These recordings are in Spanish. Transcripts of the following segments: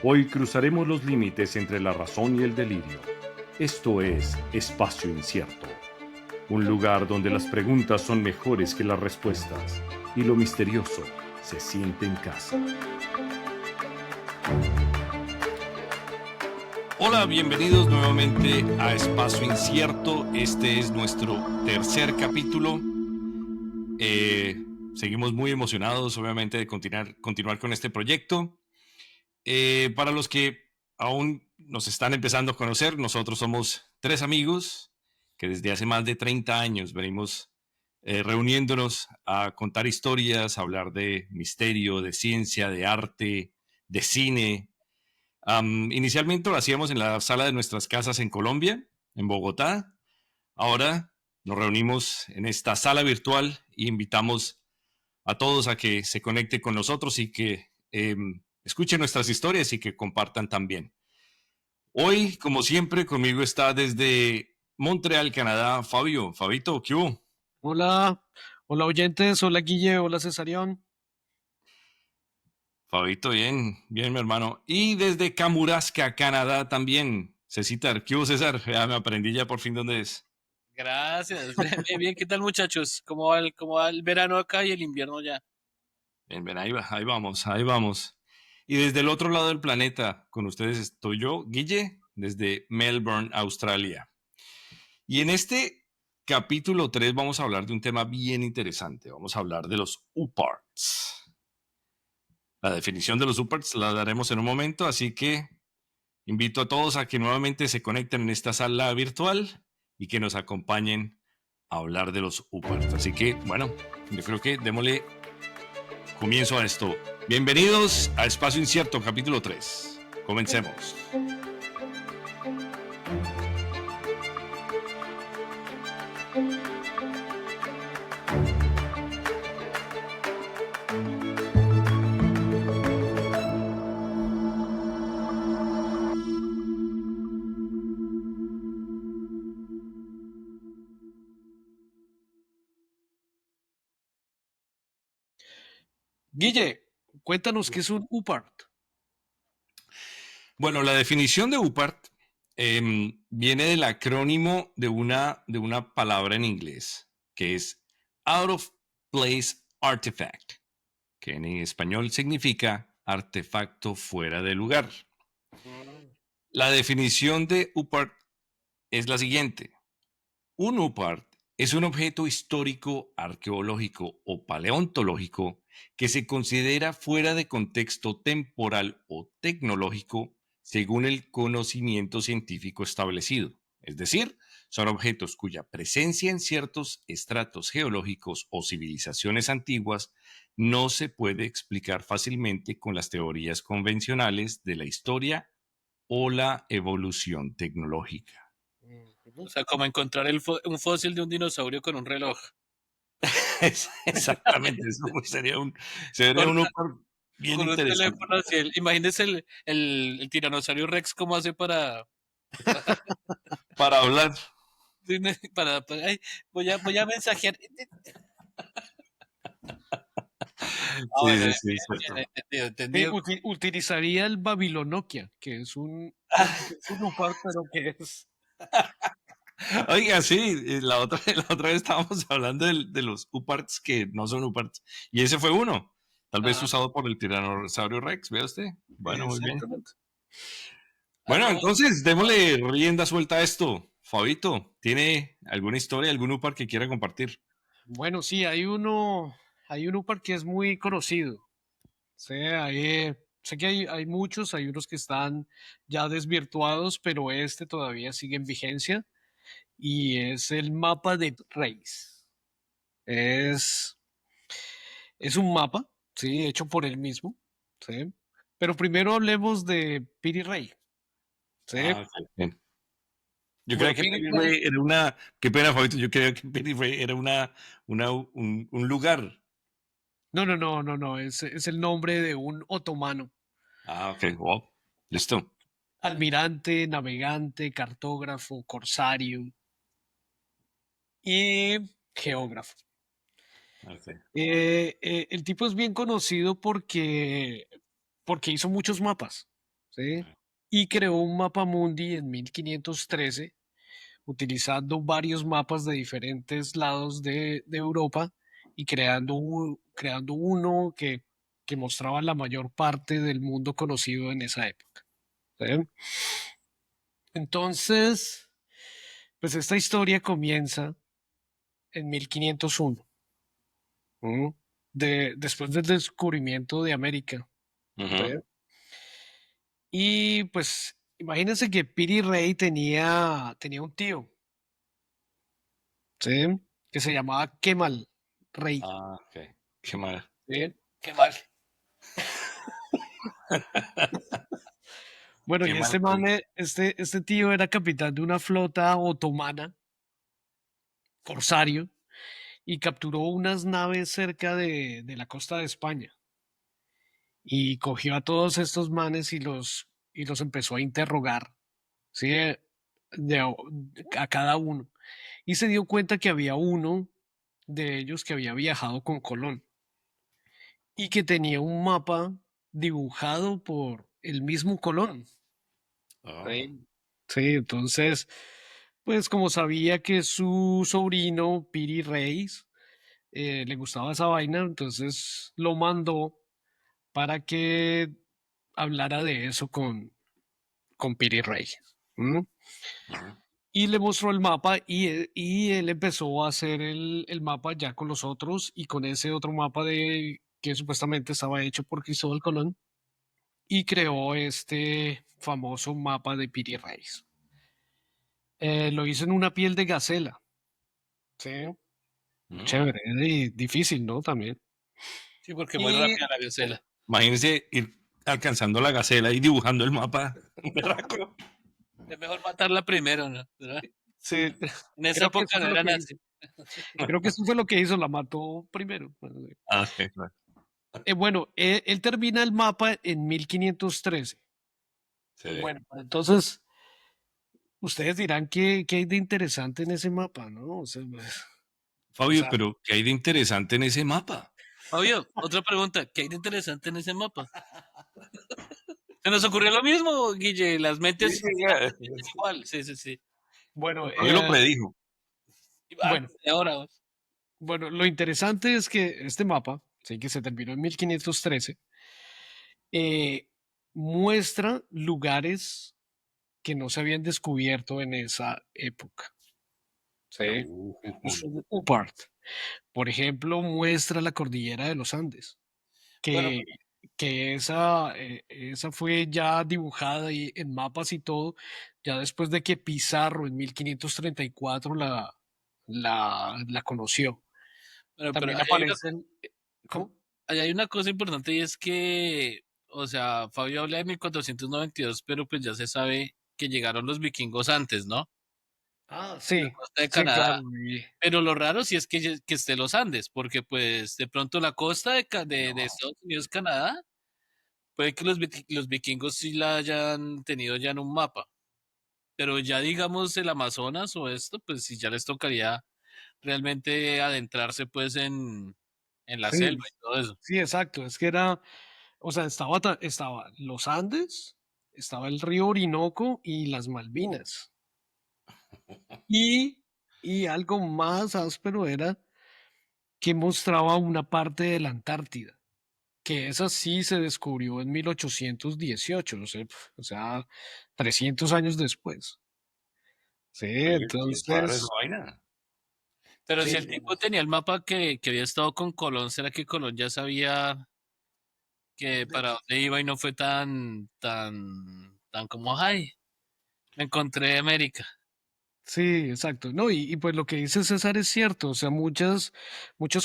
Hoy cruzaremos los límites entre la razón y el delirio. Esto es Espacio Incierto, un lugar donde las preguntas son mejores que las respuestas y lo misterioso se siente en casa. Hola, bienvenidos nuevamente a Espacio Incierto. Este es nuestro tercer capítulo. Seguimos muy emocionados, obviamente, de continuar con este proyecto. Para los que aún nos están empezando a conocer, nosotros somos tres amigos que desde hace más de 30 años venimos reuniéndonos a contar historias, a hablar de misterio, de ciencia, de arte, de cine. Inicialmente lo hacíamos en la sala de nuestras casas en Colombia, en Bogotá. Ahora nos reunimos en esta sala virtual e invitamos a todos a que se conecten con nosotros y que escuchen nuestras historias y que compartan también. Hoy, como siempre, conmigo está desde Montreal, Canadá, Fabio. Fabito, ¿qué hubo? Hola, hola oyentes, hola Guille, hola Cesarión. Fabito, bien, bien, mi hermano. Y desde Kamouraska, Canadá también. Cecitar, ¿qué hubo, César? Ya me aprendí ya por fin dónde es. Gracias. Bien, bien, ¿qué tal, muchachos? Cómo va el verano acá y el invierno ya? Bien, bien, ahí vamos, ahí vamos. Y desde el otro lado del planeta, con ustedes estoy yo, Guille, desde Melbourne, Australia. Y en este capítulo 3 vamos a hablar de un tema bien interesante. Vamos a hablar de los UParts. La definición de los UParts la daremos en un momento, así que invito a todos a que nuevamente se conecten en esta sala virtual y que nos acompañen a hablar de los UParts. Así que, bueno, yo creo que démosle comienzo a esto. Bienvenidos a Espacio Incierto, capítulo 3. Comencemos. Guille, cuéntanos qué es un UPART. Bueno, la definición de UPART viene del acrónimo de una palabra en inglés, que es Out of Place Artifact, que en español significa artefacto fuera de lugar. La definición de UPART es la siguiente. Un UPART es un objeto histórico, arqueológico o paleontológico que se considera fuera de contexto temporal o tecnológico según el conocimiento científico establecido. Es decir, son objetos cuya presencia en ciertos estratos geológicos o civilizaciones antiguas no se puede explicar fácilmente con las teorías convencionales de la historia o la evolución tecnológica. O sea, como encontrar un fósil de un dinosaurio con un reloj. Exactamente, eso sería Con, un una- upper bien con un interesante teléfono así. Imagínese el tiranosaurio Rex cómo hace para hablar. ay, voy a mensajear. Ah, Sí, bueno, sí, bien, sí, cierto. bien, entendido. Utilizaría el Babilonokia, que es un UPART, pero que es. Oiga, sí, la otra vez estábamos hablando de los UParts que no son UParts, y ese fue uno, tal vez Ah, usado por el tiranosaurio Rex, ¿ve usted? Bueno, muy bien. exactamente. Ah, Bueno, no. entonces, démosle rienda suelta a esto. Fabito, ¿tiene alguna historia, algún UPart que quiera compartir? Bueno, sí, hay un UPART que es muy conocido. Sí, sé que hay muchos, hay unos que están ya desvirtuados, pero este todavía sigue en vigencia y es el mapa de Reis. Es, es un mapa, sí, hecho por él mismo, sí. Pero primero hablemos de Piri Rey, sí. Ah, ok, bien. Yo creía Bueno, que Piri Penny Rey, Ray era una. Qué pena, Fabito. Yo creía que Penny Ray era un lugar. no, es el nombre de un otomano, Ah, ok. Wow. Listo. almirante, navegante, cartógrafo, corsario y geógrafo. Ok. El tipo es bien conocido porque hizo muchos mapas. ¿sí? Y creó un mapa mundi en 1513, utilizando varios mapas de diferentes lados de Europa y creando uno que mostraba la mayor parte del mundo conocido en esa época. ¿Sí? Entonces, pues esta historia comienza en 1501, ¿m? Después del descubrimiento de América. ¿Sí? Ujú. Y pues imagínense que Piri Rey tenía un tío, ¿sí? Que se llamaba Kemal Rey. Ah, ok. Qué mal. ¿Sí? Qué mal. Bueno, Qué y mal. este tío era capitán de una flota otomana, corsario, y capturó unas naves cerca de la costa de España. Y cogió a todos estos manes y los empezó a interrogar, ¿sí? A cada uno. Y se dio cuenta que había uno de ellos que había viajado con Colón y que tenía un mapa dibujado por el mismo Colón. Oh. Sí. Sí, entonces, pues como sabía que su sobrino Piri Reis le gustaba esa vaina, entonces lo mandó para que hablara de eso con Piri Reis. ¿M? Ujú. Y le mostró el mapa y él empezó a hacer el mapa ya con los otros y con ese otro mapa que supuestamente estaba hecho por Cristóbal Colón y creó este famoso mapa de Piri Reis. Lo hizo en una piel de gacela. Sí, Mm. chévere y difícil, ¿no? También. Sí, porque muy Y rápida la gacela. Imagínense ir alcanzando la gacela y dibujando el mapa. Berraco. Es mejor matarla primero, ¿no? ¿Verdad? sí, En esa creo que eso época no fue lo eran que hizo. así. Creo que eso fue lo que hizo, la mató primero. Ah, sí, claro. Bueno, él termina el mapa en 1513. Sí. Bueno, entonces ustedes dirán qué hay de interesante en ese mapa, ¿no? O Fabio, sea, pero ¿qué hay de interesante en ese mapa? Fabio, otra pregunta. ¿Qué hay de interesante en ese mapa? Se nos ocurrió lo mismo, Guille. Las mentes igual. Sí, sí, sí. bueno, Fabio lo predijo. bueno, Y ahora, vos. bueno, lo interesante es que este mapa, sí, que se terminó en 1513, eh, muestra lugares que no se habían descubierto en esa época. Sí. Es un UPART. Por ejemplo, muestra la cordillera de los Andes, Bueno, que, que esa fue ya dibujada en mapas y todo, ya después de que Pizarro en 1534 la conoció. pero También aparecen, ¿cómo? ahí hay una cosa importante y es que, o sea, Fabio habla de 1492, pero pues ya se sabe que llegaron los vikingos antes, ¿no? Ah, La sí, costa de sí, Canadá. claro. Pero lo raro sí es que esté los Andes, porque pues de pronto la costa de No. Estados Unidos, Canadá, puede que los vikingos sí la hayan tenido ya en un mapa, pero ya digamos el Amazonas o esto, pues sí ya les tocaría realmente adentrarse pues en la Sí, selva y todo eso. sí, exacto. Es que o sea, estaba los Andes, estaba el río Orinoco y las Malvinas. Y, y algo más áspero era que mostraba una parte de la Antártida, que esa sí se descubrió en 1818, o sea, 300 años después. Sí, Oye, bien raro esa entonces, vaina. Pero si sí, el tipo tenía el mapa que había estado con Colón, ¿será que Colón ya sabía que de- para dónde iba y no fue tan como, ay, me encontré América? sí, exacto. No, y pues lo que dice César es cierto, o sea, muchas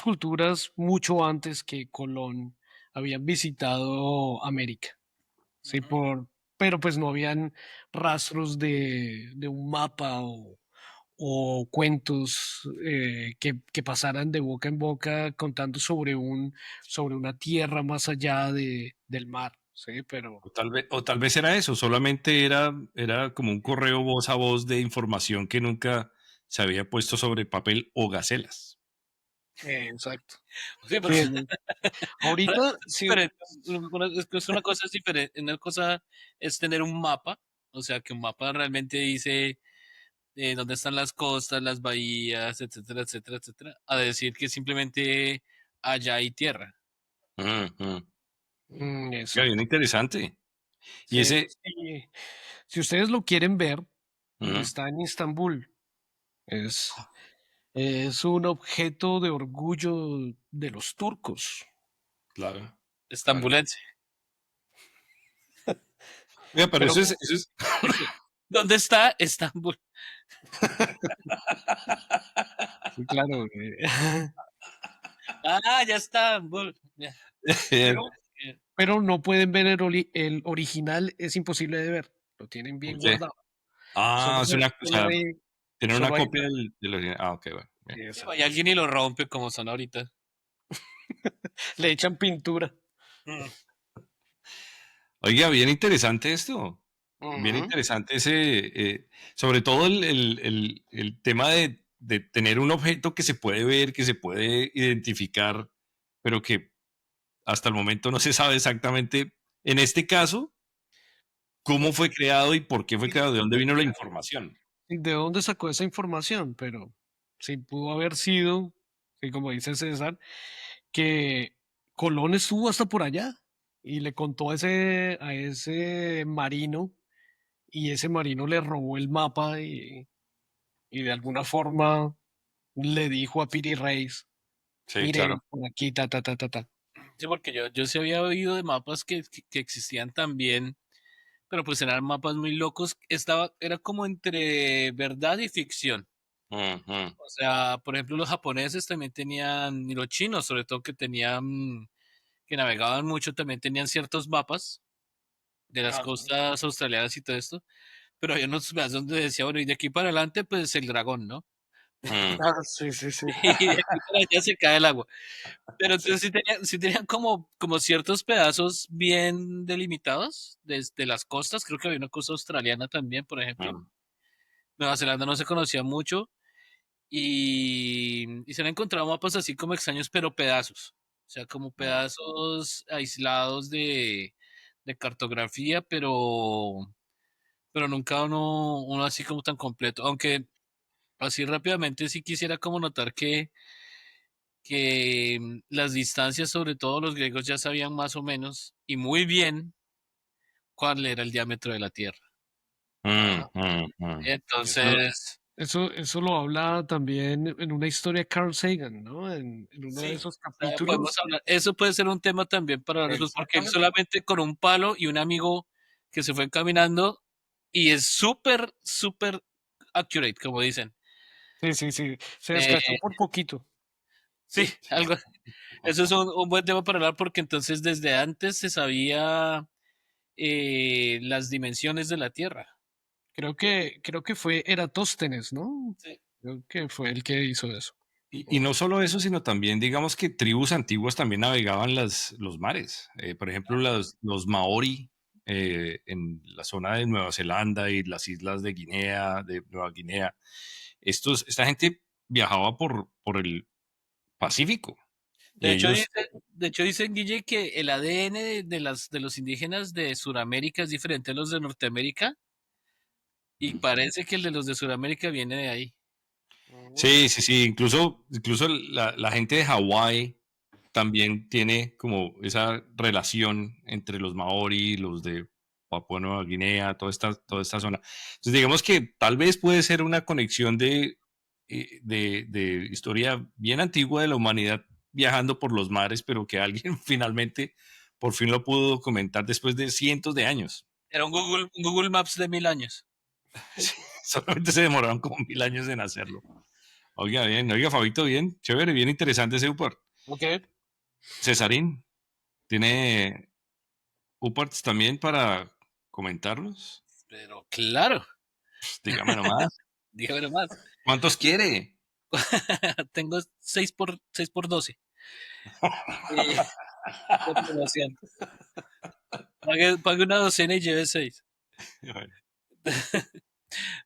culturas mucho antes que Colón habían visitado América. Sí, Ujú. pero pues no habían rastros de un mapa o cuentos que pasaran de boca en boca contando sobre una tierra más allá del mar, sí, pero O tal vez era eso, solamente era como un correo voz a voz de información que nunca se había puesto sobre papel o gacelas. Exacto. Sí, Sí, porque ahorita, sí, diferente. Es que es una cosa es diferente. Una cosa es tener un mapa, o sea, que un mapa realmente dice dónde están las costas, las bahías, etcétera, etcétera, etcétera, a decir que simplemente allá hay tierra. Ujú. Ya, bien exacto. interesante. Y Sí, ese, sí. Si ustedes lo quieren ver, ujú, está en Istambul. Es, es un objeto de orgullo de los turcos. claro, claro. Estambulense. Mira, pero Pero eso es, ¿Dónde está Estambul? sí, claro. Ah, ya está. Ya. Pero, Eh, pero no pueden ver el original, es imposible de ver. Lo tienen ¿por bien qué? guardado. Ah, es una, o Solo sea, hay, tener una solo hay. copia del original. Ah, ok, bueno, bien. y alguien y lo rompe como son ahorita. Le echan pintura. Mm. Oiga, bien interesante esto. Bien Ujú. interesante sobre todo el tema de tener un objeto que se puede ver, que se puede identificar, pero que hasta el momento no se sabe exactamente, en este caso, cómo fue creado y por qué fue creado, de dónde vino la información. ¿Y de dónde sacó esa información? Pero sí pudo haber sido, sí, como dice César, que Colón estuvo hasta por allá y le contó a ese marino y ese marino le robó el mapa y de alguna forma le dijo a Piri Reis, Sí, claro. mire, por aquí, ta, ta, ta, ta, ta. Sí, porque yo sí había oído de mapas que existían también, pero pues eran mapas muy locos. Era como entre verdad y ficción. Ujú, O sea, por ejemplo, los japoneses también tenían, y los chinos sobre todo que tenían, que navegaban mucho, también tenían ciertos mapas de las Ah, costas australianas y todo esto, pero había unos pedazos donde decía, bueno, y de aquí para adelante, pues el dragón, ¿no? mm, sí, sí, sí. Y de aquí para allá se cae el agua. Pero sí, entonces sí tenían como ciertos pedazos bien delimitados desde las costas. Creo que había una costa australiana también, por ejemplo. mm, Nueva Zelanda no se conocía mucho y se han encontrado mapas así como extraños, pero pedazos. O sea, como mm. pedazos aislados de cartografía, pero nunca uno así como tan completo. Aunque así rápidamente sí quisiera como notar que las distancias, sobre todo los griegos ya sabían más o menos y muy bien cuál era el diámetro de la Tierra. Mm, Ah, mm, mm. Eso, Entonces, eso lo habla también en una historia de Carl Sagan, ¿no? En uno de sí, esos o sea, podemos capítulos. hablar. Eso puede ser un tema también para hablar después, porque él Exactamente. solamente con un palo y un amigo que se fue caminando y es súper, súper accurate, como dicen. Sí, sí, sí. Se Eh, descachó por poquito. sí, algo. Eso es un buen tema para hablar porque entonces desde antes se sabía las dimensiones de la Tierra. Creo que fue Eratóstenes, ¿no? Sí. Creo que fue el que hizo eso. y no solo eso, sino también, digamos que tribus antiguas también navegaban los mares. Por ejemplo, los Maori en la zona de Nueva Zelanda y las islas de Guinea, de Nueva Guinea. Esta gente viajaba por el Pacífico De y hecho, ellos, de hecho dicen, Guille, que el ADN de los indígenas de Sudamérica es diferente a los de Norteamérica y parece que el de los de Sudamérica viene de ahí. Mm. sí, sí, sí, incluso la gente de Hawái también tiene como esa relación entre los Maori y los de Papua Nueva Guinea, toda esta zona. Entonces, digamos que tal vez puede ser una conexión de historia bien antigua de la humanidad viajando por los mares, pero que alguien finalmente por fin lo pudo documentar después de cientos de años. Era un Google Maps de 1000 años. Sí, solamente se demoraron como 1000 años en hacerlo. Oiga, bien, oiga, Fabito, bien, chévere, bien interesante ese UPAR. Ok. Cesarín, ¿tiene UPARTs también para comentarnos? Pero claro, Pues, dígame nomás. dígame nomás. ¿Cuántos quiere? Tengo 6 por 12 eh, de promoción. Pague una docena y lleve 6. Bueno,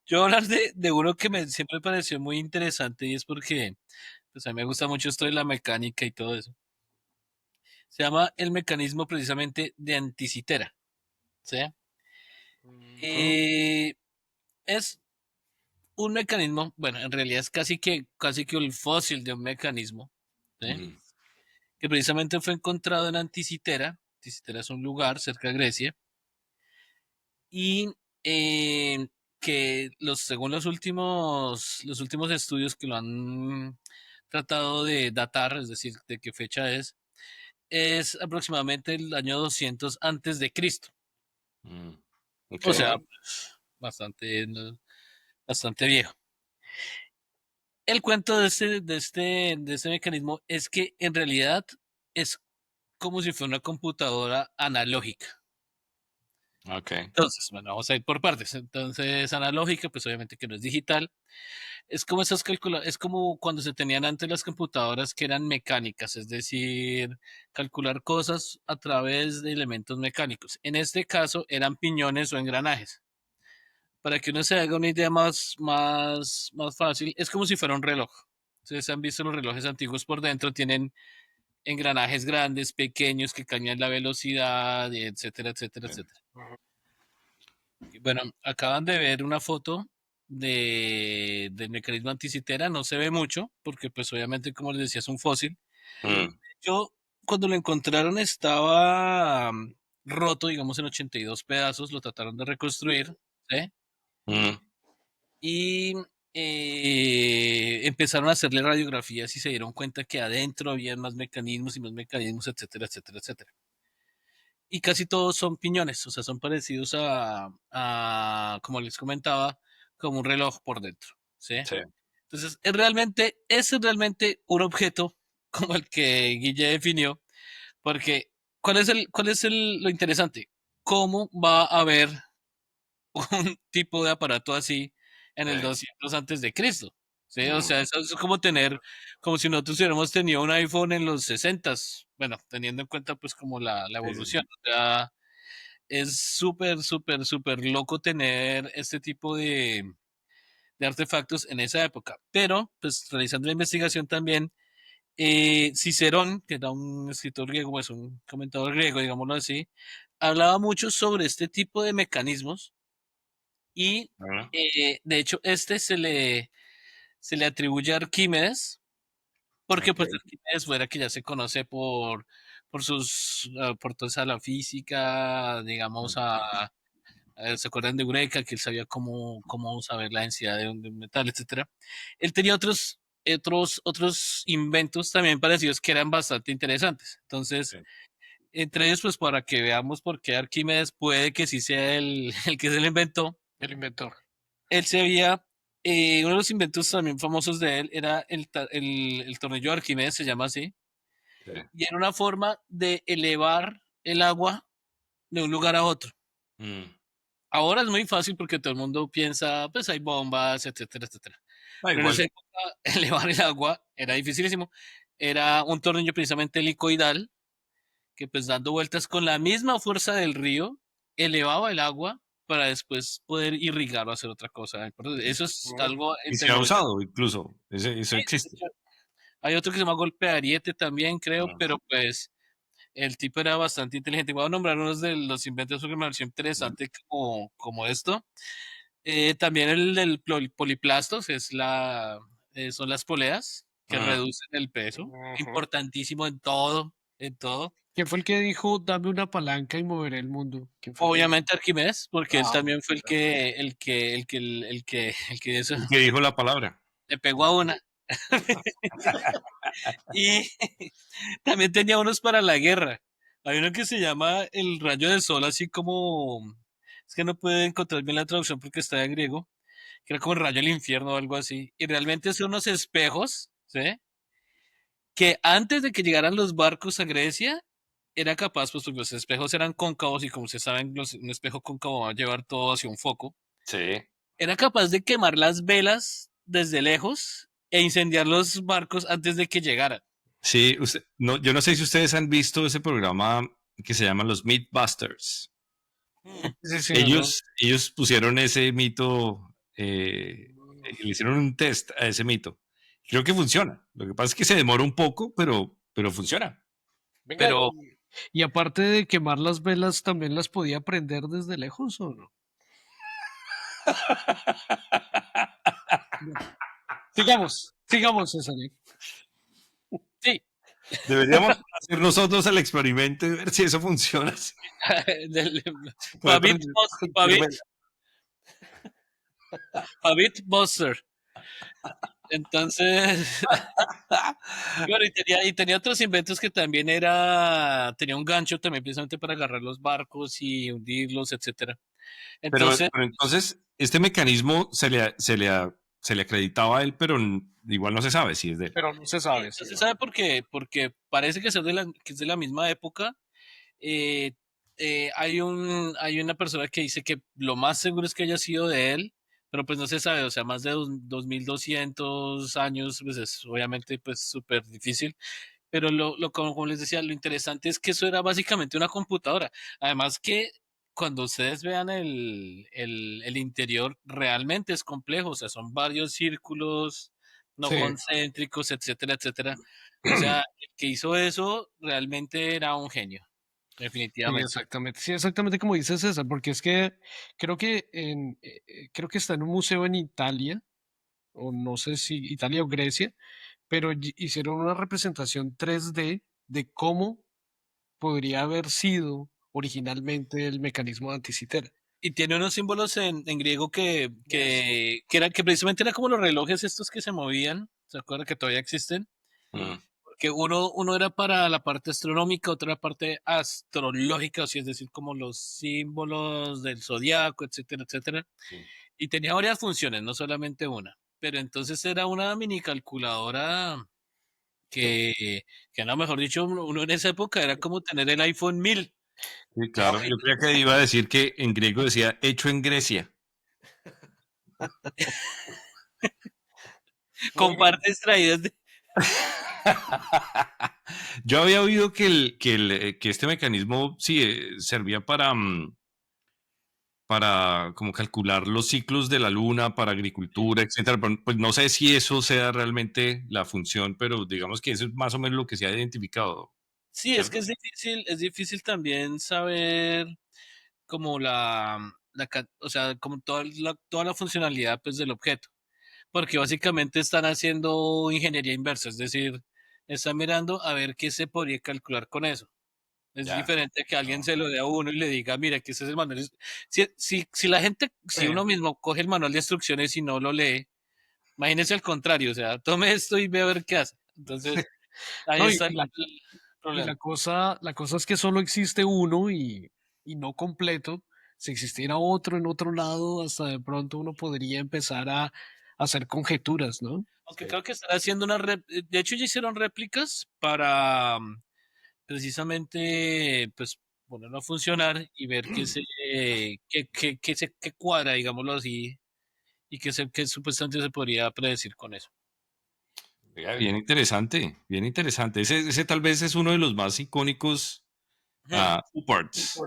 Yo voy a hablar de uno que siempre me pareció muy interesante y es porque pues a mí me gusta mucho esto de la mecánica y todo eso. Se llama el mecanismo precisamente de Anticitera, ¿sí? Eh, es un mecanismo, bueno, en realidad es casi que el fósil de un mecanismo, ¿sí? Ujú. Que precisamente fue encontrado en Anticitera. Anticitera es un lugar cerca de Grecia y que según los últimos estudios que lo han tratado de datar, es decir, de qué fecha es aproximadamente el año 200 antes de Cristo. Mm. Ok. O sea, bastante, bastante viejo. El cuento de este mecanismo es que en realidad es como si fuera una computadora analógica. Ok. Entonces, bueno, vamos a ir por partes. Entonces, analógica, pues obviamente que no es digital. Es como cuando se tenían antes las computadoras que eran mecánicas, es decir, calcular cosas a través de elementos mecánicos. En este caso, eran piñones o engranajes. Para que uno se haga una idea más fácil, es como si fuera un reloj. Ustedes han visto los relojes antiguos por dentro, tienen engranajes grandes, pequeños, que cambian la velocidad, etcétera, etcétera, Sí. etcétera. Bueno, acaban de ver una foto del mecanismo anticitera, no se ve mucho, porque pues obviamente, como les decía, es un fósil. Mm. Yo, cuando lo encontraron, estaba roto, digamos, en 82 pedazos, lo trataron de reconstruir, ¿sí? Mm. Y empezaron a hacerle radiografías y se dieron cuenta que adentro había más mecanismos y más mecanismos, etcétera, etcétera, etcétera. Y casi todos son piñones, o sea, son parecidos como les comentaba, como un reloj por dentro, ¿sí? Sí. Entonces, es realmente un objeto como el que Guille definió, porque lo interesante? ¿Cómo va a haber un tipo de aparato así en el 200 antes de Cristo? ¿Sí? O sea, eso es como como si nosotros hubiéramos tenido un iPhone en los 60, bueno, teniendo en cuenta pues como la Sí, sí, evolución. sí. O sea, es súper, súper, súper loco tener este tipo de artefactos en esa época. Pero, pues realizando la investigación también, Cicerón, que era un escritor griego, pues un comentador griego, digámoslo así, hablaba mucho sobre este tipo de mecanismos y Ah, de hecho se le atribuye a Arquímedes, porque ok. pues Arquímedes fuera que ya se conoce por toda esa la física, digamos, ¿se acuerdan de Eureka? Que él sabía cómo saber la densidad de un metal, etcétera. Él tenía otros inventos también parecidos que eran bastante interesantes. Entonces, Sí. entre ellos, pues para que veamos por qué Arquímedes puede que sí sea el que se lo inventó. El inventor. Él se había, uno de los inventos también famosos de él era el tornillo de Arquímedes, se llama así, Sí. y era una forma de elevar el agua de un lugar a otro. Mm. Ahora es muy fácil porque todo el mundo piensa, pues hay bombas, etcétera, etcétera. Da Pero en igual. esa época elevar el agua era dificilísimo. Era un tornillo precisamente helicoidal que pues dando vueltas con la misma fuerza del río elevaba el agua para después poder irrigar o hacer otra cosa. Entonces, eso es algo en Y se ha tecnología. usado incluso. Eso existe. Hay otro que se llama golpe de ariete también, creo, Ah, pero pues el tipo era bastante inteligente. Voy a nombrar unos de los inventos porque me pareció mm, interesante como esto. También el del poliplastos son las poleas que mm. reducen el peso. Ujú. Importantísimo en todo, en todo. ¿Quién fue el que dijo, dame una palanca y moveré el mundo? ¿Quién fue el que dijo? Obviamente Arquímedes, porque él Ah, también fue el que eso, El que dijo la palabra. le pegó a una. Y también tenía unos para la guerra. Hay uno que se llama el rayo de sol, así como, es que no puedo encontrar bien la traducción porque está en griego, que era como el rayo del infierno o algo así. Y realmente son unos espejos, ¿sí? Que antes de que llegaran los barcos a Grecia, era capaz, pues porque los espejos eran cóncavos y como ustedes saben, un espejo cóncavo va a llevar todo hacia un foco. Sí. Era capaz de quemar las velas desde lejos e incendiar los barcos antes de que llegaran. Sí, no, yo no sé si ustedes han visto ese programa que se llama Los Mythbusters. sí, sí, no. Ellos pusieron ese mito, le hicieron un test a ese mito, Creo que funciona. Lo que pasa es que se demora un poco, pero funciona. Venga, Pero, y aparte de quemar las velas, ¿también las podía prender desde lejos o no? Sigamos, César. Sí, deberíamos hacer nosotros el experimento y ver si eso funciona. del- Poder Pavit, prender Bus- cualquier Pavit, vela. Pavit Buster. Entonces, y bueno, y tenía otros inventos que también tenía un gancho también precisamente para agarrar los barcos y hundirlos, etcétera. Entonces, Pero entonces, este mecanismo se le acreditaba a él, pero igual no se sabe si es de él. Pero no se sí, sabe, no sí. se sabe por qué, porque parece que es de la misma época. Eh, hay una persona que dice que lo más seguro es que haya sido de él, pero pues no se sabe, o sea, más de 2200 años, pues es obviamente pues súper difícil, pero como les decía, lo interesante es que eso era básicamente una computadora. Además que cuando ustedes vean el interior, realmente es complejo, o sea, son varios círculos no Sí, concéntricos, etcétera, etcétera. O sea, el que hizo eso realmente era un genio, sí, definitivamente. exactamente. Sí, exactamente como dice César, porque es que creo que está en un museo en Italia, o no sé si Italia o Grecia, pero hicieron una representación 3D de cómo podría haber sido originalmente el mecanismo de anticitera. Y tiene unos símbolos en griego que, Yes. que, que, era, que precisamente eran como los relojes estos que se movían, ¿se acuerdan que todavía existen? Mm. Que uno era para la parte astronómica, otra parte astrológica, o sea, es decir, como los símbolos del zodiaco, etcétera, etcétera. Sí. Y tenía varias funciones, no solamente una. Pero entonces era una mini calculadora que no, mejor dicho, uno en esa época era como tener el iPhone 1000. Sí, claro. Yo creía que iba a decir que en griego decía hecho en Grecia. Muy Con bien. partes traídas de... Yo había oído que este mecanismo sí servía para como calcular los ciclos de la luna, para agricultura, etcétera. Pero, pues no sé si eso sea realmente la función, pero digamos que eso es más o menos lo que se ha identificado, Sí, es ¿cierto? que es difícil también saber como o sea, como toda la funcionalidad pues del objeto, porque básicamente están haciendo ingeniería inversa, es decir, están mirando a ver qué se podría calcular con eso. Es Ya. diferente que alguien No. se lo dé a uno y le diga, mira, que ese es el manual. Si la gente, si Sí. uno mismo coge el manual de instrucciones y no lo lee, imagínese al contrario, o sea, tome esto y ve a ver qué hace. Entonces, ahí No, está el y problema. la cosa es que solo existe uno y no completo. Si existiera otro en otro lado, hasta de pronto uno podría empezar a hacer conjeturas, ¿no? Aunque creo que están haciendo de hecho ya hicieron réplicas para precisamente pues ponerlo a funcionar y ver qué cuadra, digámoslo así, y que supuestamente se podría predecir con eso. Oiga, bien interesante, bien interesante. Ese tal vez es uno de los más icónicos UParts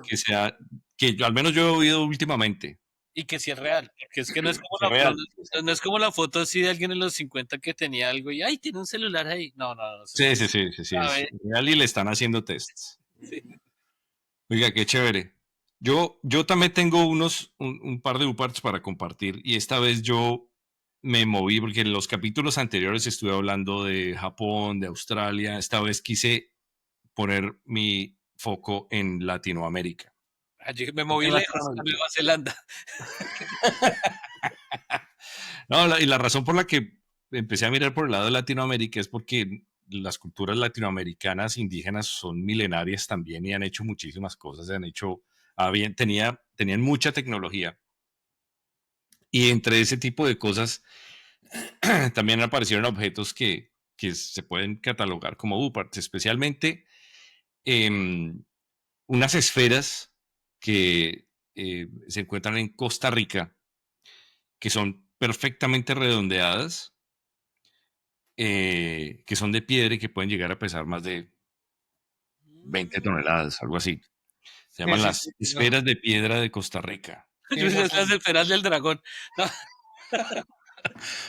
que al menos yo he oído últimamente. Y que si es real, porque es que no es como Es real. no es como la foto así de alguien en los 50 que tenía algo y ay, tiene un celular ahí. No, no, no, eso Sí, sí sí, es sí, sí, sí, es grave. real y le están haciendo tests. Sí. Oiga, qué chévere. Yo también tengo un par de UParts para compartir y esta vez yo me moví porque en los capítulos anteriores estuve hablando de Japón, de Australia. Esta vez quise poner mi foco en Latinoamérica. Allí me ¿Por qué moví lejos a Latinoamérica? Nueva Zelanda. No, y la razón por la que empecé a mirar por el lado de Latinoamérica es porque las culturas latinoamericanas indígenas son milenarias también y han hecho muchísimas cosas, tenían mucha tecnología y entre ese tipo de cosas también aparecieron objetos que se pueden catalogar como UPARTs, especialmente em, unas esferas que se encuentran en Costa Rica, que son perfectamente redondeadas, que son de piedra y que pueden llegar a pesar más de 20 toneladas, algo así. Se Sí, llaman sí, las sí, esferas de piedra de Costa Rica. Yo tiene decía, es las razón. esferas del dragón. No,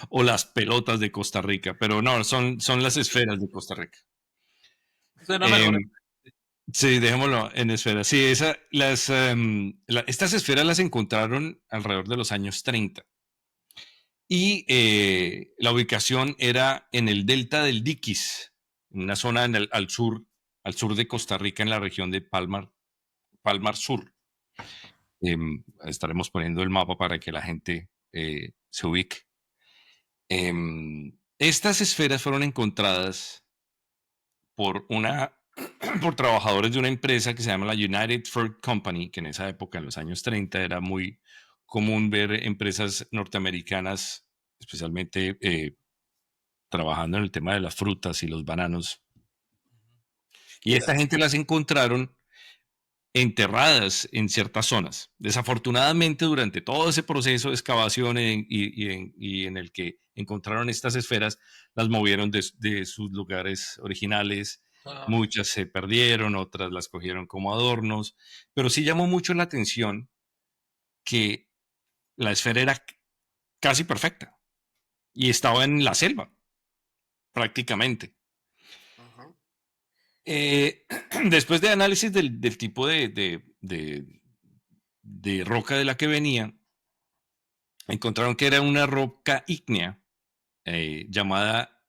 O las pelotas de Costa Rica, pero no, son las esferas de Costa Rica. Suena mejor. Em, sí, dejémoslo en esferas. Sí, estas esferas las encontraron alrededor de los años 30 y la ubicación era en el delta del Diquis, en una zona al sur de Costa Rica, en la región de Palmar Sur. Estaremos poniendo el mapa para que la gente se ubique. Estas esferas fueron encontradas por por trabajadores de una empresa que se llama la United Fruit Company, que en esa época, en los años 30, era muy común ver empresas norteamericanas, especialmente trabajando en el tema de las frutas y los bananos. Y esta gente las encontraron enterradas en ciertas zonas. Desafortunadamente, durante todo ese proceso de excavación y en el que encontraron estas esferas, las movieron de sus lugares originales. Muchas se perdieron, otras las cogieron como adornos, pero sí llamó mucho la atención que la esfera era casi perfecta y estaba en la selva, prácticamente. Después de análisis del tipo de roca de la que venía, encontraron que era una roca ígnea llamada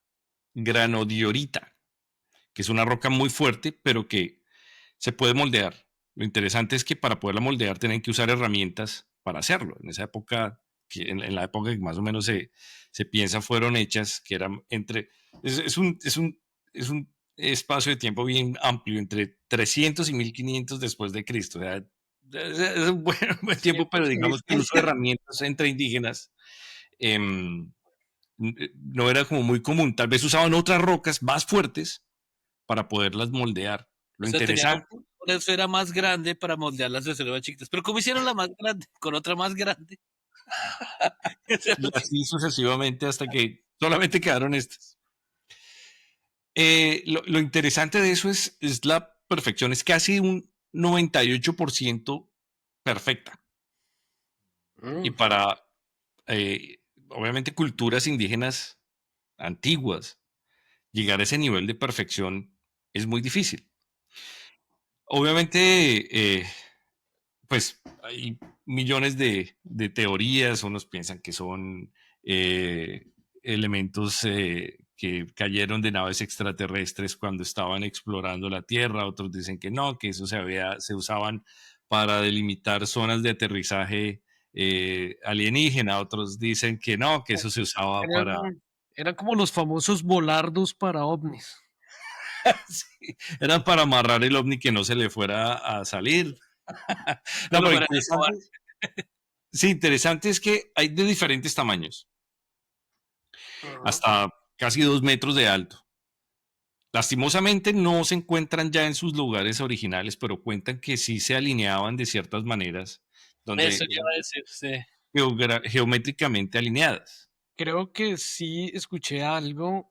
granodiorita, que es una roca muy fuerte, pero que se puede moldear. Lo interesante es que para poderla moldear tienen que usar herramientas para hacerlo. En esa época, en la época que más o menos se piensa fueron hechas, que eran es un espacio de tiempo bien amplio, entre 300 y 1500 después de Cristo. O sea, es un buen tiempo, pero digamos que el uso de herramientas entre indígenas no era como muy común. Tal vez usaban otras rocas más fuertes para poderlas moldear. Lo O sea, tenían interesante. una esfera más grande para moldear las esferas más chiquitas. Pero ¿cómo hicieron la más grande? Con otra más grande. Y así sucesivamente hasta que solamente quedaron estas. Lo interesante de eso es la perfección. Es casi un 98% perfecta. Y para, obviamente, culturas indígenas antiguas, llegar a ese nivel de perfección es muy difícil. Obviamente, pues hay millones de teorías, unos piensan que son elementos que cayeron de naves extraterrestres cuando estaban explorando la Tierra, otros dicen que no, que eso se usaban para delimitar zonas de aterrizaje alienígena, otros dicen que no, que eso se usaba para... Eran como los famosos volardos para ovnis. Sí, eran para amarrar el ovni que no se le fuera a salir. No, Solo pero para interesante, sí, interesante es que hay de diferentes tamaños, hasta casi 2 metros de alto. Lastimosamente no se encuentran ya en sus lugares originales, pero cuentan que sí se alineaban de ciertas maneras, eso donde ya va a decir, sí. geométricamente alineadas. Creo que sí escuché algo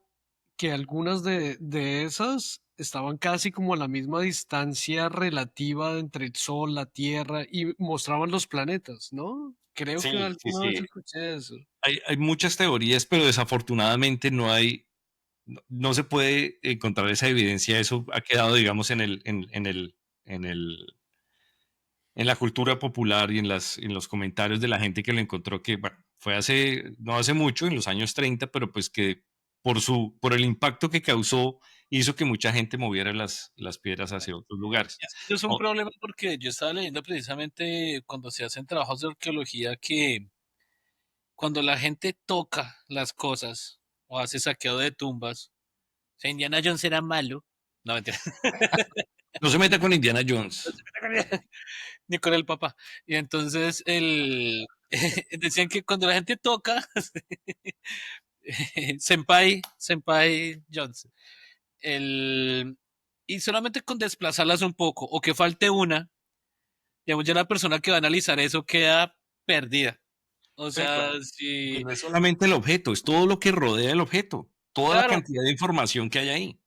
que algunas de esas estaban casi como a la misma distancia relativa entre el Sol, la Tierra y mostraban los planetas, ¿no? Creo que Sí, sí, alguna vez sí. escuché eso. Hay muchas teorías, pero desafortunadamente no se puede encontrar esa evidencia. Eso ha quedado, digamos, en el, en la cultura popular y en los comentarios de la gente que lo encontró, que bueno, fue no hace mucho, en los años 30, pero pues que por el impacto que causó, hizo que mucha gente moviera las piedras hacia otros lugares. Es que es un O- problema porque yo estaba leyendo precisamente cuando se hacen trabajos de arqueología que cuando la gente toca las cosas o hace saqueo de tumbas, o sea, Indiana Jones era malo. No, mentira. no se meta con Indiana Jones. Ni con el papá. Y entonces decían que cuando la gente toca, Senpai Jones, el, y solamente con desplazarlas un poco o que falte una, digamos, ya la persona que va a analizar eso queda perdida. O Sí, sea, claro. Y si, no es solamente el objeto, es todo lo que rodea el objeto, toda la claro, cantidad de información que hay ahí.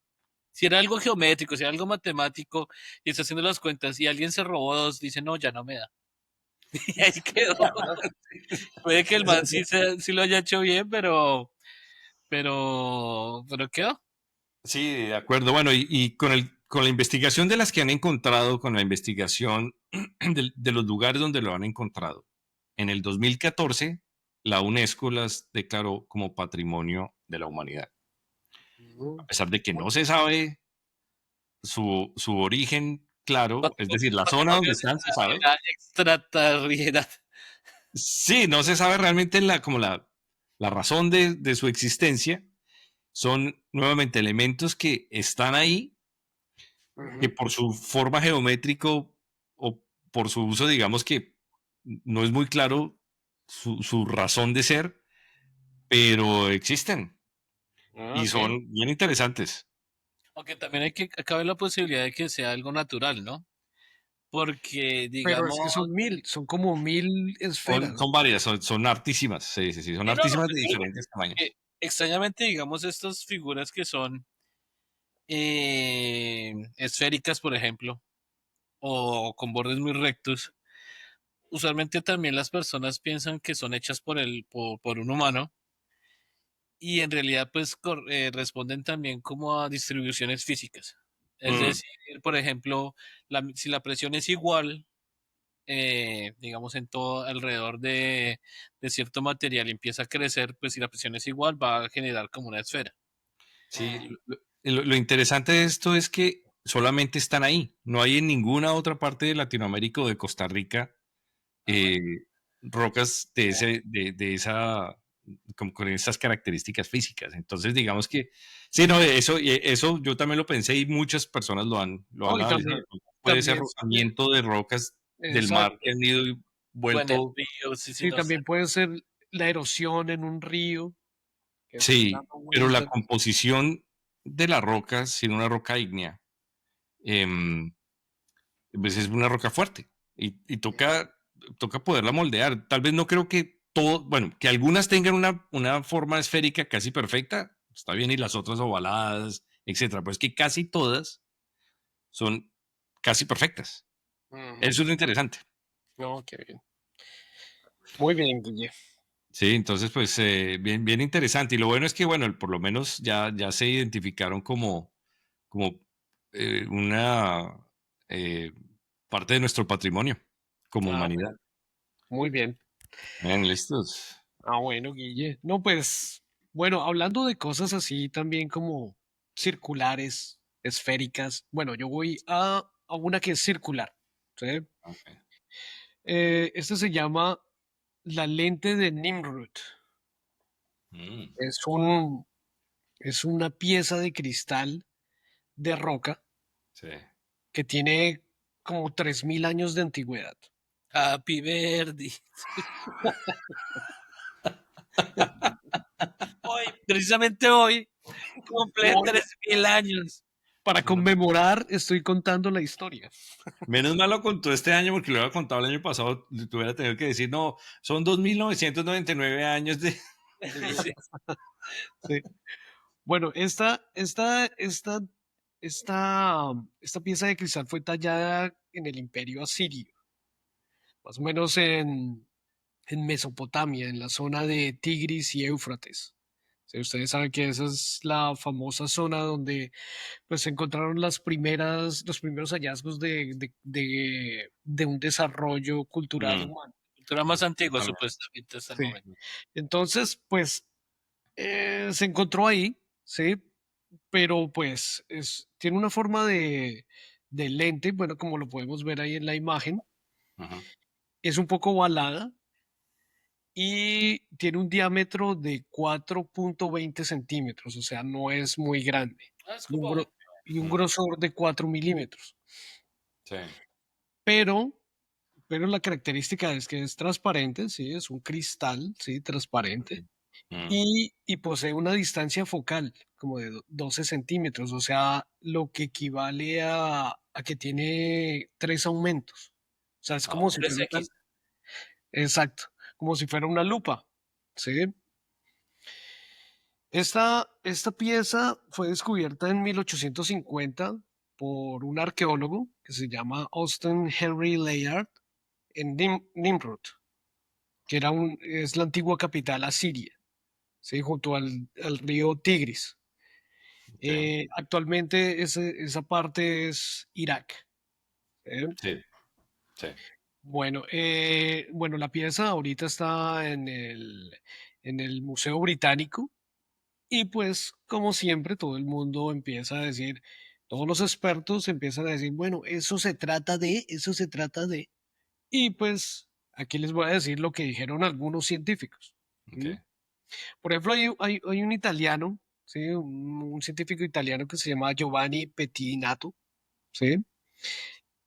si era algo geométrico, si era algo matemático y está haciendo las cuentas y alguien se robó dos, dice, no, ya no me da. Y ahí quedó. Puede que el man sí lo haya hecho bien, pero quedó. Sí, de acuerdo. Bueno, y con la investigación de las que han encontrado, con la investigación de los lugares donde lo han encontrado, en el 2014 la UNESCO las declaró como Patrimonio de la Humanidad. A Mm. pesar de que no se sabe su origen claro, es decir, la zona Patrimonio donde de están se sabe. la extraterritorialidad. Sí, no se sabe realmente la razón de su existencia. Son nuevamente elementos que están ahí, que Ujú. por su forma geométrico o por su uso, digamos que no es muy claro su razón de ser, pero existen Ah, y ok. son bien interesantes. Aunque también hay que cabe la posibilidad de que sea algo natural, ¿no? Porque, Pero digamos, es que son como 1000 esferas. Son varias, son hartísimas, sí, sí, sí, son sí, no, no, hartísimas de te digo, diferentes tamaños. extrañamente, digamos, estas figuras que son esféricas, por ejemplo, o con bordes muy rectos, usualmente también las personas piensan que son hechas por un humano y en realidad pues responden también como a distribuciones físicas. Es Mm, decir, por ejemplo, si la presión es igual, digamos, en todo alrededor de cierto material y empieza a crecer, pues si la presión es igual, va a generar como una esfera. sí, lo interesante de esto es que solamente están ahí, no hay en ninguna otra parte de Latinoamérica o de Costa Rica Ah, bueno. eh, rocas de esa, con esas características físicas. Entonces, digamos que, sí, no, eso yo también lo pensé y muchas personas lo han Oh, y analizado. también, Puede ser también, rozamiento de rocas del mar exacto. que han ido y O en el vuelto. río, sí, sí, Sí, no sé. también puede ser la erosión en un río que esté Sí, dando pero la vueltas. composición de la roca, sin una roca ígnea, em, pues es una roca fuerte y toca poderla moldear. Tal vez no creo que todo, bueno, que algunas tengan una forma esférica casi perfecta, está bien, y las otras ovaladas, etcétera, pero es que casi todas son casi perfectas. Ujú. Eso es lo interesante. No, qué bien. Muy bien, Guille. Sí, entonces, pues, bien, bien interesante. Y lo bueno es que, bueno, por lo menos ya se identificaron como una eh, parte de nuestro patrimonio como Ah, humanidad. bueno, muy bien. Bien, listos. Ah, bueno, Guille. No, pues, bueno, hablando de cosas así también como circulares, esféricas. Bueno, yo voy a una que es circular. ¿Sí? Ok. Esta se llama la lente de Nimrod. Mm, Es un, es una pieza de cristal de roca sí. que tiene como 3000 años de antigüedad. Happy Verdi. Hoy, precisamente hoy, cumple Hoy, 3000 años. para conmemorar, estoy contando la historia. Menos mal lo contó este año porque lo había contado el año pasado. Te hubiera tenido que decir, no, son 2999 años de. Sí. Sí. Bueno, esta pieza de cristal fue tallada en el Imperio Asirio, más o menos en Mesopotamia, en la zona de Tigris y Éufrates. Sí, ustedes saben que esa es la famosa zona donde pues se encontraron los primeros hallazgos de un desarrollo cultural Mm, humano. Cultura más antigua, totalmente. supuestamente, hasta el Sí. momento. Entonces, pues se encontró ahí, sí, pero pues tiene una forma de lente, bueno, como lo podemos ver ahí en la imagen, Ajá. es un poco ovalada y tiene un diámetro de 4,20 centímetros, o sea, no es muy grande, Ah, es y un, como gro- y un Mm, grosor de 4 milímetros. sí. Pero, pero la característica es que es transparente, sí, es un cristal, sí, transparente, Mm, y posee una distancia focal como de 12 centímetros, o sea, lo que equivale a que tiene 3 aumentos. O sea, es ah, como si ok. fuera 3X. exacto, como si fuera una lupa, ¿sí? Esta pieza fue descubierta en 1850 por un arqueólogo que se llama Austin Henry Layard en Nimrud, que es la antigua capital asiria, ¿sí? Junto al río Tigris. Actualmente esa parte es Irak. ¿Sí? Sí, sí. Bueno, la pieza ahorita está en el Museo Británico y pues como siempre todo el mundo empieza a decir, todos los expertos empiezan a decir, bueno, eso se trata de, y pues aquí les voy a decir lo que dijeron algunos científicos. ¿Mm? Okay. Por ejemplo, hay un italiano, ¿sí? Un científico italiano que se llama Giovanni Pettinato, ¿sí?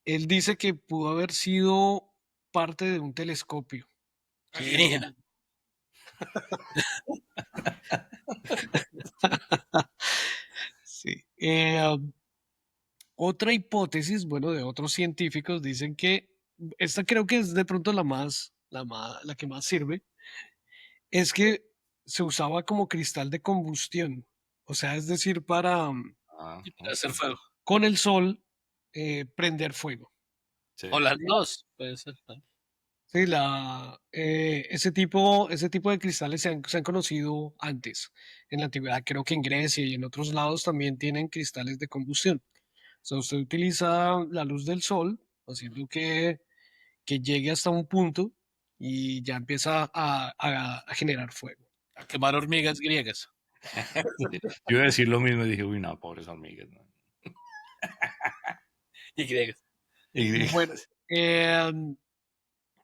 Él dice que pudo haber sido parte de un telescopio. Sí, Alienígena. sí. Otra hipótesis, bueno, de otros científicos dicen que esta creo que es de pronto la que más sirve, es que se usaba como cristal de combustión. O sea, es decir, para Ah, Y para hacer ok. fuego. con el sol prender fuego. Sí. O las dos, puede ser. ¿No? Sí, ese tipo de cristales se han conocido antes. En la antigüedad, creo que en Grecia y en otros lados también tienen cristales de combustión. O sea, usted utiliza la luz del sol, haciendo que llegue hasta un punto y ya empieza a generar fuego. A quemar hormigas griegas Yo iba a decir lo mismo y dije, uy, no, pobres hormigas. No. y griegas. Y Bueno,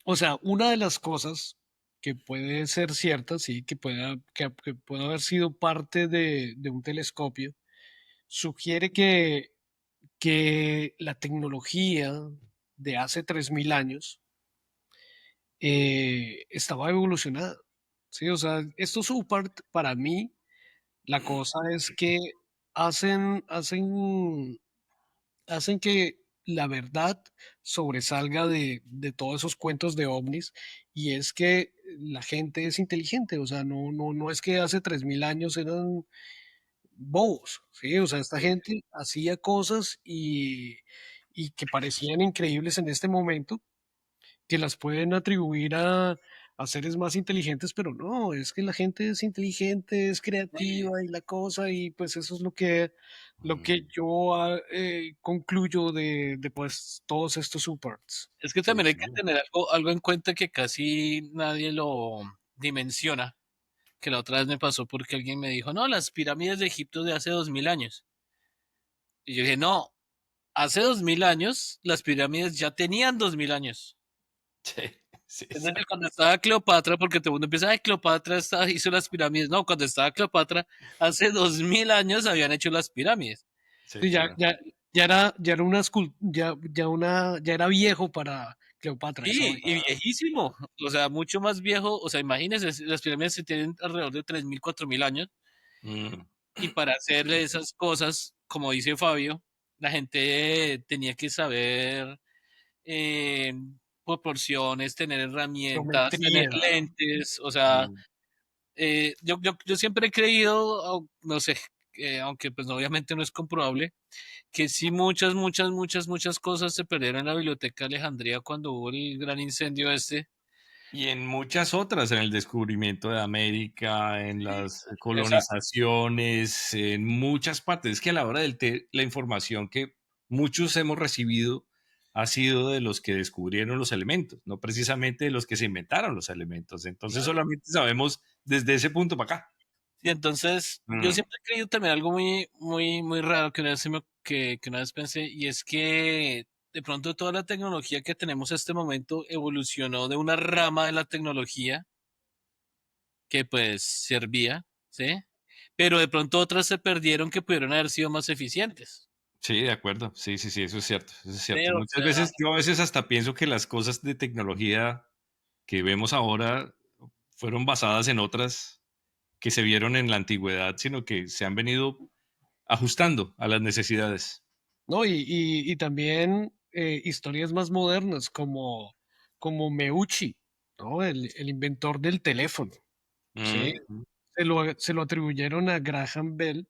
o sea, una de las cosas que puede ser cierta, sí, que puede haber sido parte de un telescopio, sugiere que la tecnología de hace 3.000 años estaba evolucionada. Sí, o sea, estos subpart para mí, la cosa es que hacen, hacen que la verdad sobresalga de todos esos cuentos de ovnis y es que la gente es inteligente, o sea, no es que hace 3.000 años eran bobos, ¿sí? O sea, esta gente hacía cosas y que parecían increíbles en este momento, que las pueden atribuir a seres más inteligentes, pero no, es que la gente es inteligente, es creativa y la cosa, y pues eso es lo que yo concluyo de pues todos estos subparts. Es que sí, también hay que claro. tener algo en cuenta que casi nadie lo dimensiona. Que la otra vez me pasó porque alguien me dijo, no, las pirámides de Egipto de hace 2000 años. Y yo dije, no, hace 2000 años las pirámides ya tenían 2000 años. Sí, sí, Es sí. decir, cuando estaba Cleopatra, porque todo el mundo empieza, ay, Cleopatra hizo las pirámides. No, cuando estaba Cleopatra, hace 2000 años habían hecho las pirámides. Sí, Sí, claro. ya era ya era viejo para Cleopatra esa Sí, vaina. y viejísimo. O sea, mucho más viejo. O sea, imagínense, las pirámides se tienen alrededor de 3000 4000 años. Mm, Y para hacer esas cosas, como dice Fabio, la gente tenía que saber eh, proporciones, tener herramientas, tener Geometría. lentes. O sea, mm. yo siempre he creído, no sé, aunque pues obviamente no es comprobable, que sí muchas cosas se perdieron en la Biblioteca de Alejandría cuando hubo el gran incendio este. Y en muchas otras, en el descubrimiento de América, en las Exacto. colonizaciones, en muchas partes. Es que a la hora la información que muchos hemos recibido ha sido de los que descubrieron los elementos, no precisamente de los que se inventaron los elementos. Entonces Claro. solamente sabemos desde ese punto para acá. Y entonces, yo Mm, siempre he creído también algo muy raro que una vez, que una vez pensé, y es que de pronto toda la tecnología que tenemos en este momento evolucionó de una rama de la tecnología que pues servía, ¿sí? Pero de pronto otras se perdieron que pudieron haber sido más eficientes. sí, de acuerdo. Sí, sí, sí, eso es cierto. Eso es cierto. O Muchas sea, veces, yo a veces hasta pienso que las cosas de tecnología que vemos ahora fueron basadas en otras que se vieron en la antigüedad, sino que se han venido ajustando a las necesidades. ¿No? Y también historias más modernas como Meucci, ¿no? El inventor del teléfono, ¿sí? Mm, Se lo atribuyeron a Graham Bell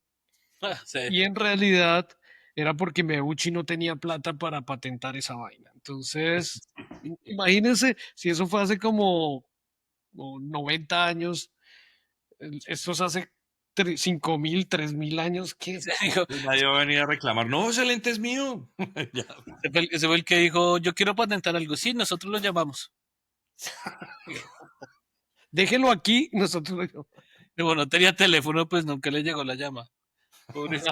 sí, y en realidad era porque Meucci no tenía plata para patentar esa vaina. Entonces, imagínense si eso fue hace como 90 años, esto es hace 5.000, 3.000 años, ¿qué? Dijo, Nadie va a venir a reclamar, no, ese lente es mío. Ya. ese fue el que dijo, yo quiero patentar algo. Sí, nosotros lo llamamos. Déjelo aquí, nosotros lo... Y como no tenía teléfono, pues nunca le llegó la llama. Pobrecito.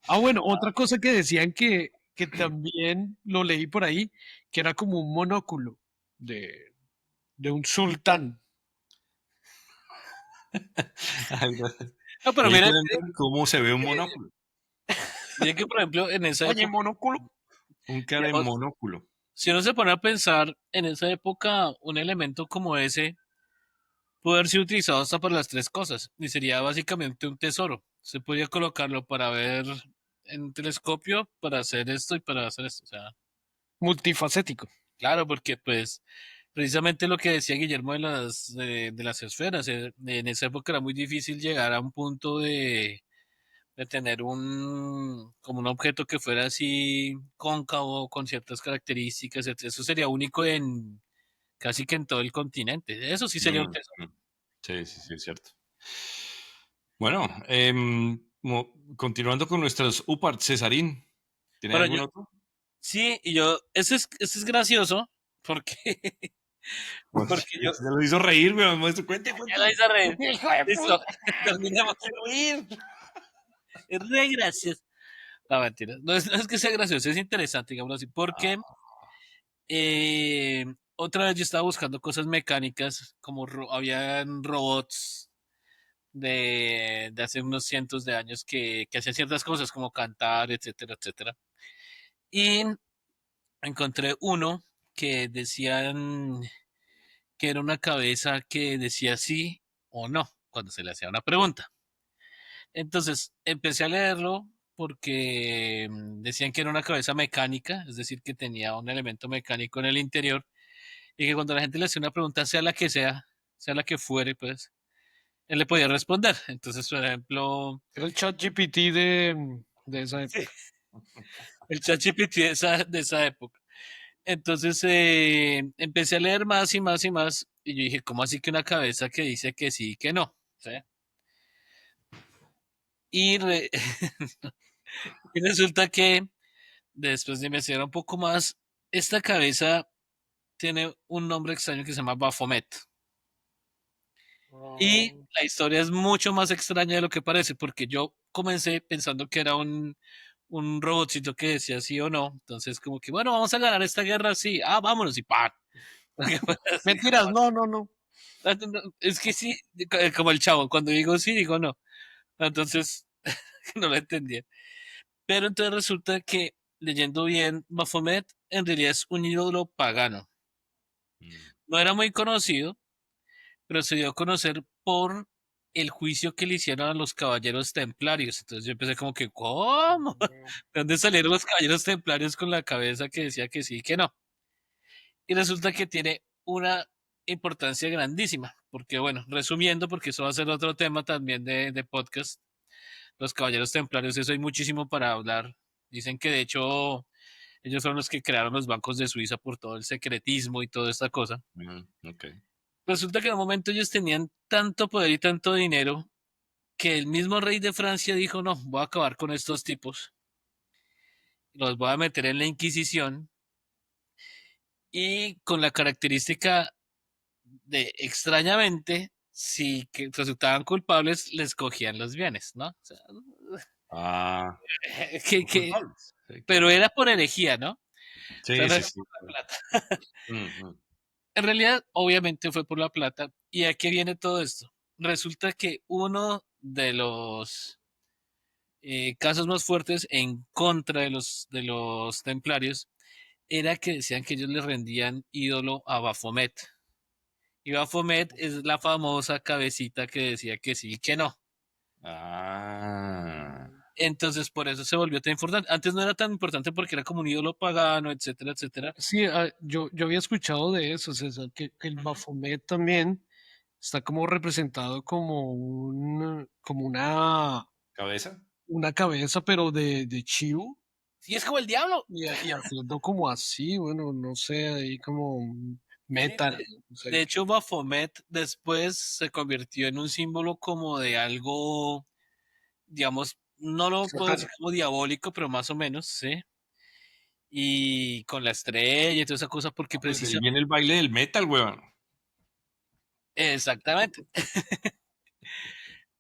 Ah, bueno, otra cosa que decían que también lo leí por ahí, que era como un monóculo de un sultán. No, pero Y ahí mira, pueden ver cómo se ve un monóculo. mira que por ejemplo en esa Oye, época, monóculo. Un cara de digamos, monóculo. si uno se pone a pensar en esa época, un elemento como ese puede haber sido utilizado hasta para las tres cosas y sería básicamente un tesoro. Se podría colocarlo para ver en un telescopio, para hacer esto y para hacer esto. O sea, Multifacético. claro, porque pues precisamente lo que decía Guillermo de las esferas, en esa época era muy difícil llegar a un punto de tener como un objeto que fuera así cóncavo, con ciertas características, etc. Eso sería único en casi que en todo el continente. Eso sí sería un Mm, tesoro. mm. Sí, sí, sí, es cierto. Bueno, continuando con nuestros UPART, Cesarín, ¿tiene Bueno, algún otro? sí, y yo, ese es gracioso, porque, Pues, porque yo, se lo hizo reír, güey. Cuente, ya cuente. la hice reír. ¡Hijo de Listo, puta! terminemos. Reír. Es re gracioso. No, mentira. No es que sea gracioso, es interesante, digamos así, porque eh, otra vez yo estaba buscando cosas mecánicas, como habían robots de hace unos cientos de años que hacían ciertas cosas como cantar, etcétera, etcétera. Y encontré uno que decían que era una cabeza que decía sí o no cuando se le hacía una pregunta. Entonces empecé a leerlo porque decían que era una cabeza mecánica, es decir, que tenía un elemento mecánico en el interior y que cuando la gente le hacía una pregunta, sea la que fuere, pues él le podía responder. Entonces, por ejemplo, Era el chat GPT de esa sí, época. el ChatGPT de esa época. Entonces empecé a leer más y más y más y yo dije, ¿cómo así que una cabeza que dice que sí y que no? ¿Sí? Y, y resulta que después de investigar un poco más, esta cabeza tiene un nombre extraño que se llama Baphomet. Y la historia es mucho más extraña de lo que parece, porque yo comencé pensando que era un robotcito que decía sí o no. Entonces, como que, bueno, vamos a ganar esta guerra, sí. Ah, vámonos y ¡pam! Así Mentiras, como, no, no, no. es que sí, como el chavo, cuando digo sí, digo no. Entonces, no lo entendía. Pero entonces resulta que, leyendo bien, Baphomet en realidad es un ídolo pagano. Mm. No era muy conocido, pero se dio a conocer por el juicio que le hicieron a los caballeros templarios. Entonces yo empecé como que, ¿cómo? ¿De dónde salieron los caballeros templarios con la cabeza que decía que sí y que no? Y resulta que tiene una importancia grandísima, porque bueno, resumiendo, porque eso va a ser otro tema también de podcast, los caballeros templarios, eso hay muchísimo para hablar. Dicen que de hecho ellos son los que crearon los bancos de Suiza por todo el secretismo y toda esta cosa. Ok. Resulta que en un momento ellos tenían tanto poder y tanto dinero que el mismo rey de Francia dijo, no, voy a acabar con estos tipos, los voy a meter en la Inquisición y con la característica de, extrañamente, si que resultaban culpables, les cogían los bienes, ¿no? O sea, Ah, que, son que, culpables. Sí, pero claro. era por herejía, ¿no? O sea, Sí, no sí, era sí. por la plata. Ujú. En realidad, obviamente fue por la plata. ¿Y a qué viene todo esto? Resulta que uno de los casos más fuertes en contra de los templarios era que decían que ellos le rendían ídolo a Baphomet. Y Baphomet es la famosa cabecita que decía que sí y que no. Ah. Entonces, por eso se volvió tan importante. Antes no era tan importante porque era como un ídolo pagano, etcétera, etcétera. Sí, yo había escuchado de eso, César, que el Baphomet también está como representado como una ¿Cabeza? una cabeza, pero de chivo, Sí, es como el diablo. y haciendo como así, bueno, no sé, ahí como metal, no sé. De hecho, Baphomet después se convirtió en un símbolo como de algo, digamos, no lo puedo decir Satánico. como diabólico, pero más o menos, ¿sí? Y con la estrella y toda esa cosa, porque Pues de ahí precisamente, viene el baile del metal, weón. exactamente.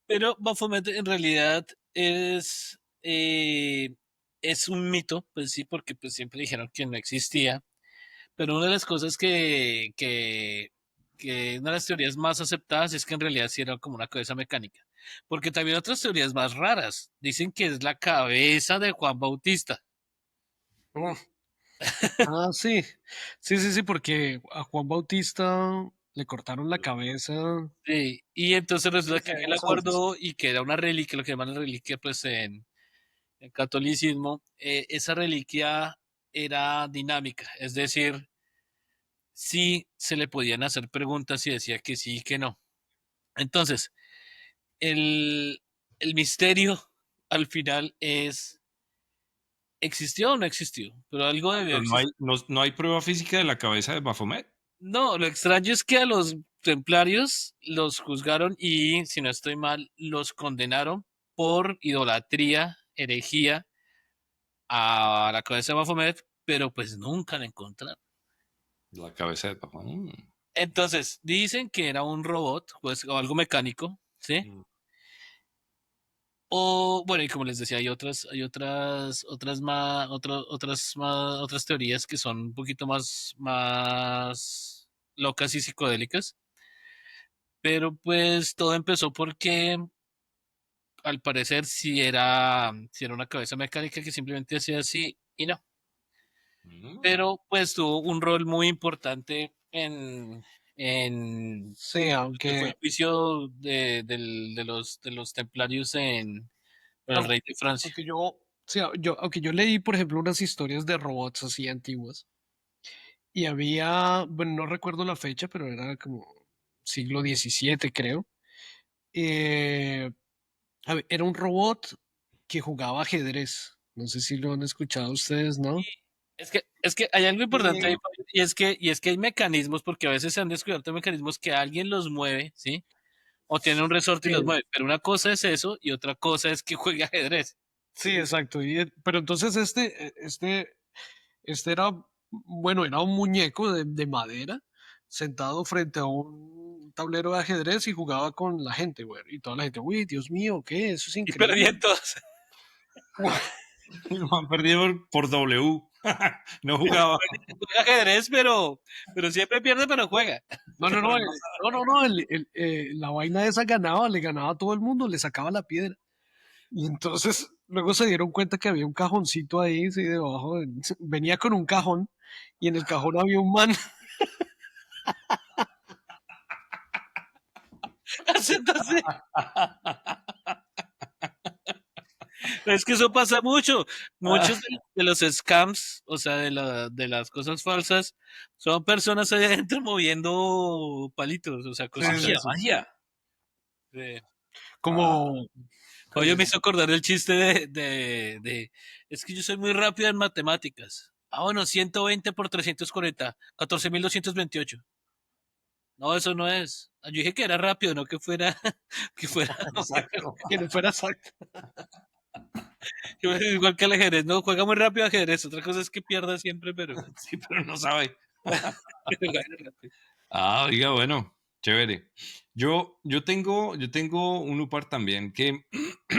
Pero Baphomet en realidad es un mito, pues sí, porque pues siempre dijeron que no existía. Pero una de las cosas que una de las teorías más aceptadas es que en realidad sí era como una cabeza mecánica. Porque también otras teorías más raras dicen que es la cabeza de Juan Bautista. Mm. Ah, sí, sí, sí, sí, porque a Juan Bautista le cortaron la cabeza. Sí, y entonces resulta Desde que él la años antes. guardó y que era una reliquia, lo que llaman la reliquia pues en catolicismo. Esa reliquia era dinámica, es decir, sí se le podían hacer preguntas y decía que sí y que no. Entonces, el, el misterio al final es, ¿existió o no existió? Pero algo debió Pero existir. no hay prueba física de la cabeza de Baphomet. No, lo extraño es que a los templarios los juzgaron y, si no estoy mal, los condenaron por idolatría, herejía a la cabeza de Baphomet, pero pues nunca la encontraron. La cabeza de Baphomet. Entonces, dicen que era un robot, pues, o algo mecánico, ¿sí? Mm. O, bueno, y como les decía, otras teorías que son un poquito más locas y psicodélicas. Pero pues todo empezó porque al parecer sí era una cabeza mecánica que simplemente hacía así y no. Mm. Pero pues tuvo un rol muy importante en Sí, lo que fue el aunque, juicio de los templarios con el rey de Francia. aunque yo, sí, aunque yo leí, por ejemplo, unas historias de robots así antiguas, y había, bueno, no recuerdo la fecha, pero era como siglo XVII, creo. eh, Era un robot que jugaba ajedrez. No sé si lo han escuchado ustedes, ¿no? Es que hay algo importante ahí, Y, Fabio, y es que hay mecanismos, porque a veces se han descubierto mecanismos que alguien los mueve, ¿sí? O tiene un resorte y los sí, mueve. Pero una cosa es eso y otra cosa es que juegue ajedrez. sí, exacto. Pero entonces este era, bueno, era un muñeco de madera sentado frente a un tablero de ajedrez y jugaba con la gente, güey. Y toda la gente, uy, Dios mío, ¿qué? Eso es Y increíble. perdían todos. Lo han perdido por W. No jugaba. Juega ajedrez, pero siempre pierde, pero juega. No, no, no, no, no, no, la vaina esa ganaba, le ganaba a todo el mundo, le sacaba la piedra. Y entonces luego se dieron cuenta que había un cajoncito ahí, sí, debajo, venía con un cajón y en el cajón había un man. Entonces, es que eso pasa mucho. Muchos de los scams, o sea, de las cosas falsas, son personas ahí adentro moviendo palitos, o sea, Sí, sí, Magia, cositas. sí. magia. Sí. Como, Oye, como, me hizo acordar el chiste es que yo soy muy rápido en matemáticas. Ah, bueno, 120 por 340, 14.228. No, eso no es. Ah, yo dije que era rápido, no que fuera, que fuera Exacto. que no fuera exacto. igual que el ajedrez. No, juega muy rápido ajedrez. Otra cosa es que pierda siempre, pero Sí, pero no sabe. gana rápido. Ah, oiga, bueno, chévere. Yo tengo un UPAR también que,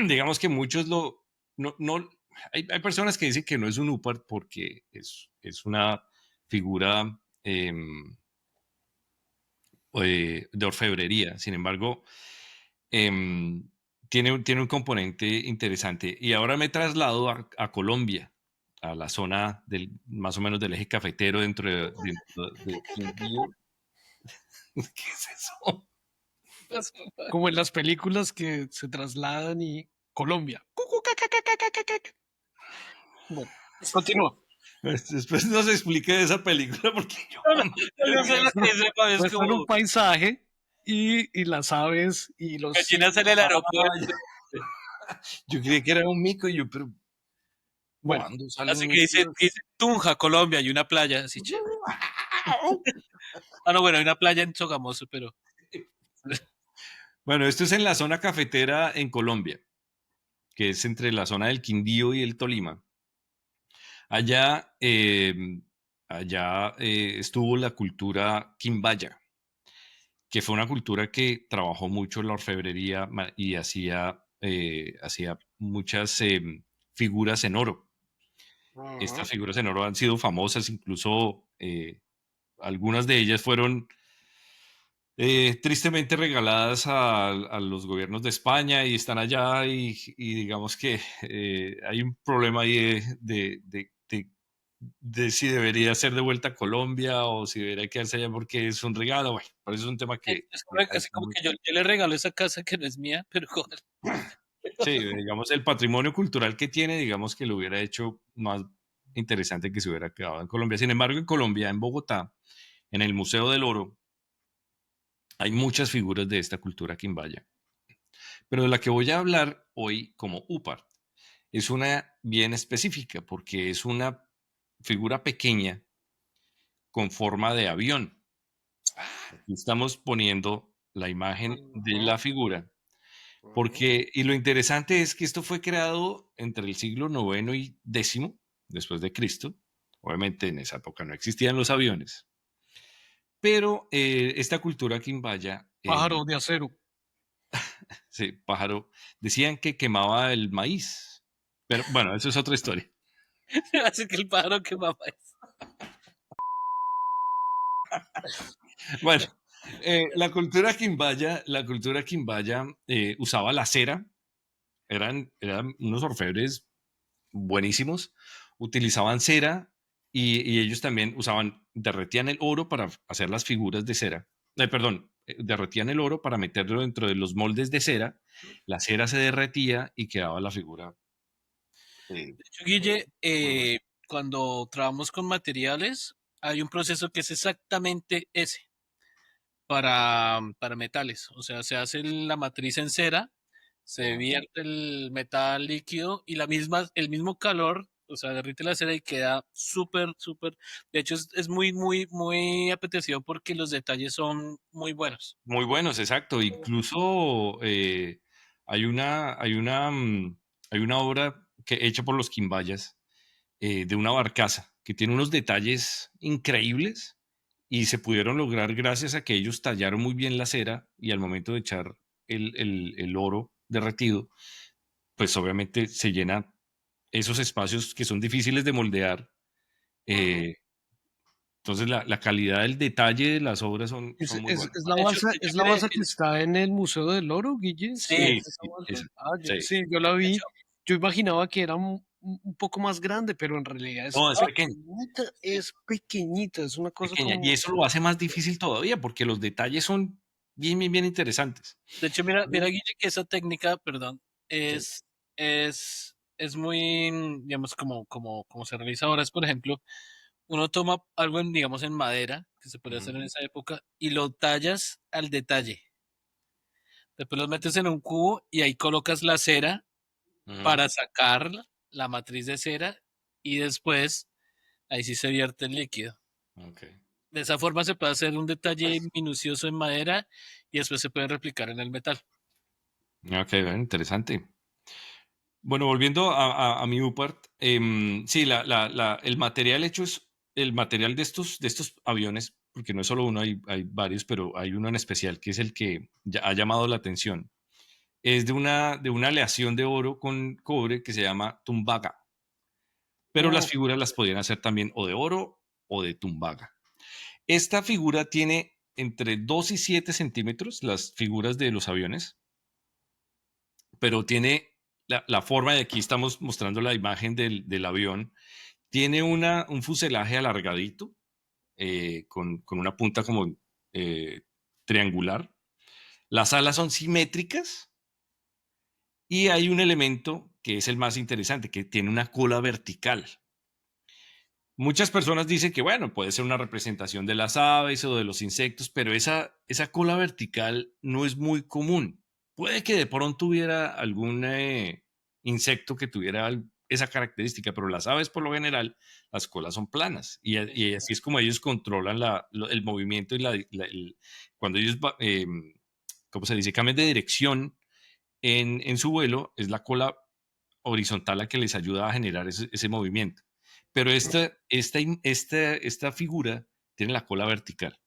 digamos que muchos no, hay personas que dicen que no es un UPAR porque es una figura de orfebrería. Sin embargo, em, tiene un componente interesante. Y ahora me traslado a Colombia, a la zona más o menos del eje cafetero dentro de Quindío. ¿Qué es eso? Como en las películas que se trasladan y Colombia. Bueno, continúa. Después nos explique de esa película porque yo No, no, no no, yo tengo sé ni lo que idea. dice, Fabio, es Muestran un como paisaje y las aves y los gallinas en el Ah, aeropuerto. Yo creí que era un mico y yo, pero Bueno, ¿cuándo sale Así un que mico? dice Tunja, Colombia, y una playa así chévere. Ah, no, bueno, hay una playa en Sogamoso, pero Bueno, esto es en la zona cafetera en Colombia, que es entre la zona del Quindío y el Tolima. Allá, estuvo la cultura quimbaya, que fue una cultura que trabajó mucho en la orfebrería y hacía muchas figuras en oro. Estas figuras en oro han sido famosas, incluso algunas de ellas fueron tristemente regaladas a los gobiernos de España y están allá y digamos que hay un problema ahí de si debería ser de vuelta a Colombia o si debería quedarse allá porque es un regalo. Bueno, pero eso es un tema es que hay así como que yo le regalo esa casa que no es mía, pero sí, digamos, el patrimonio cultural que tiene, digamos que lo hubiera hecho más interesante que se hubiera quedado en Colombia. Sin embargo, en Colombia, en Bogotá, en el Museo del Oro, hay muchas figuras de esta cultura quimbaya. Pero de la que voy a hablar hoy como UPAR es una bien específica porque es una figura pequeña con forma de avión. Aquí estamos poniendo la imagen de la figura porque, y lo interesante es que esto fue creado entre el siglo noveno y décimo después de Cristo. Obviamente en esa época no existían los aviones, pero esta cultura quimbaya, pájaro de acero. sí, pájaro, decían que quemaba el maíz. Pero bueno, eso es otra historia. así que el pájaro que mamá es. Bueno, la cultura quimbaya usaba la cera, eran unos orfebres buenísimos, utilizaban cera y ellos también derretían el oro para hacer las figuras de cera. Perdón, derretían el oro para meterlo dentro de los moldes de cera, la cera se derretía y quedaba la figura. De hecho, Guille, Muy buena. cuando trabajamos con materiales, hay un proceso que es exactamente ese para metales. O sea, se hace la matriz en cera, se vierte el metal líquido y el mismo calor, o sea, derrite la cera y queda súper, súper. De hecho, es muy, muy, muy apetecido porque los detalles son muy buenos. Muy buenos, exacto. Incluso hay una obra hecha por los quimbayas de una barcaza que tiene unos detalles increíbles y se pudieron lograr gracias a que ellos tallaron muy bien la cera y al momento de echar el oro derretido, pues obviamente se llenan esos espacios que son difíciles de moldear. eh, entonces la calidad del detalle de las obras son muy buenas. De hecho, Es la mire, balsa que está en el Museo del Oro, Guille. Sí, sí, Sí, es esa sí, balsa. sí. Sí, yo la de vi. hecho, Yo imaginaba que era un poco más grande, pero en realidad No, es pequeño. es pequeñita, es una cosa Pequeña. Y como... eso lo hace más difícil todavía porque los detalles son bien, bien, bien interesantes. de hecho, mira, Guille, que esa técnica, perdón, Sí. es muy, digamos, como se realiza ahora, es, por ejemplo, uno toma algo, digamos, en madera, que se podía hacer Ujú, en esa época, y lo tallas al detalle. Después lo metes en un cubo y ahí colocas la cera ujú. para sacar la matriz de cera y después ahí sí se vierte el líquido. Ok. De esa forma se puede hacer un detalle minucioso en madera y después se puede replicar en el metal. Ok, bueno, interesante. Bueno, volviendo a mi UPART, sí, el material hecho es el material de estos aviones, porque no es solo uno, hay varios, pero hay uno en especial que es el que ha llamado la atención. Es de una aleación de oro con cobre que se llama tumbaga, pero las Oh, figuras las podían hacer también o de oro o de tumbaga. Esta figura tiene entre 2 y 7 centímetros, las figuras de los aviones, pero tiene la forma, de aquí estamos mostrando la imagen del avión, tiene un fuselaje alargadito, con una punta como triangular. Las alas son simétricas y hay un elemento que es el más interesante, que tiene una cola vertical. Muchas personas dicen que, bueno, puede ser una representación de las aves o de los insectos, pero esa cola vertical no es muy común. Puede que de pronto hubiera insecto que tuviera esa característica, pero las aves por lo general, las colas son planas y así es como ellos controlan el movimiento y cuando ellos, ¿cómo se dice? Cambian de dirección en su vuelo, es la cola horizontal la que les ayuda a generar ese movimiento. Pero esta figura tiene la cola vertical.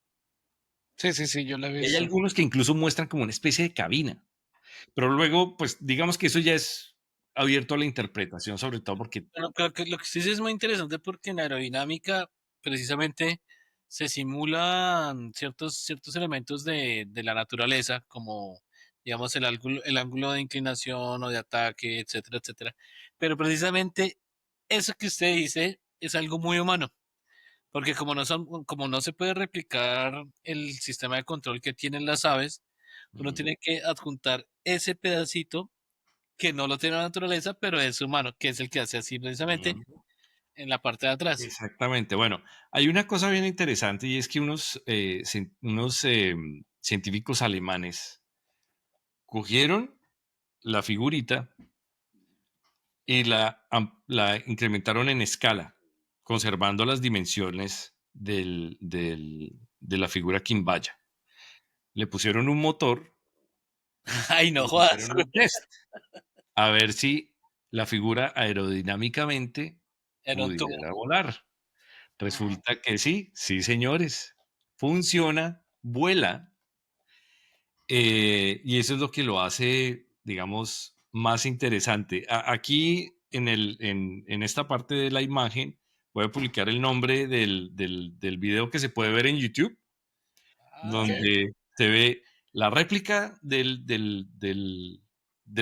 Sí, yo la he Y hay visto. algunos que incluso muestran como una especie de cabina. Pero luego, pues digamos que eso ya es abierto a la interpretación, sobre todo porque... Bueno, creo que lo que sí es muy interesante porque en aerodinámica precisamente se simulan ciertos elementos de la naturaleza, como digamos el ángulo de inclinación o de ataque, etcétera, etcétera. Pero precisamente eso que usted dice es algo muy humano, porque como no se puede replicar el sistema de control que tienen las aves, uno tiene que adjuntar ese pedacito que no lo tiene la naturaleza, pero es humano, que es el que hace así precisamente en la parte de atrás. Exactamente. Bueno, hay una cosa bien interesante y es que unos científicos alemanes cogieron la figurita y la incrementaron en escala, conservando las dimensiones de la figura Quimbaya. Le pusieron un motor Ay, y no le jodas. hicieron un test a ver si la figura aerodinámicamente Era un tubo. pudiera volar. Resulta que sí, sí, señores, funciona, vuela, y eso es lo que lo hace, digamos, más interesante. Aquí en esta parte de la imagen voy a publicar el nombre del video que se puede ver en YouTube, Ah, Ok. donde se ve la réplica de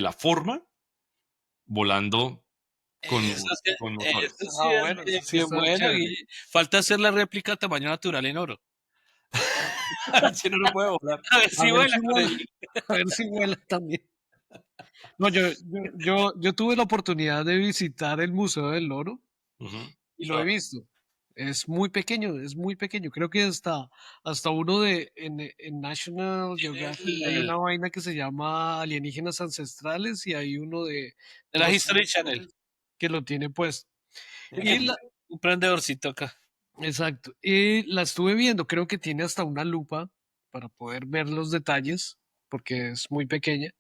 la forma volando eso con eso motores. sí Eso es sí bien está bueno, chévere. Guille. Falta hacer la réplica a tamaño natural en oro. Si no, no puede volar. A ver A si ver vuela si con vuela, él. a ver si vuela también. No, yo tuve la oportunidad de visitar el Museo del Oro Ujú. y lo he visto. Es muy pequeño, es muy pequeño. Creo que hasta uno en National Geographic hay El- una vaina que se llama Alienígenas Ancestrales y hay uno de de la los History Channel. que lo tiene puesto. Tiene Y que la, un prendedorcito acá. exacto. Y la estuve viendo, creo que tiene hasta una lupa para poder ver los detalles, porque es muy pequeña.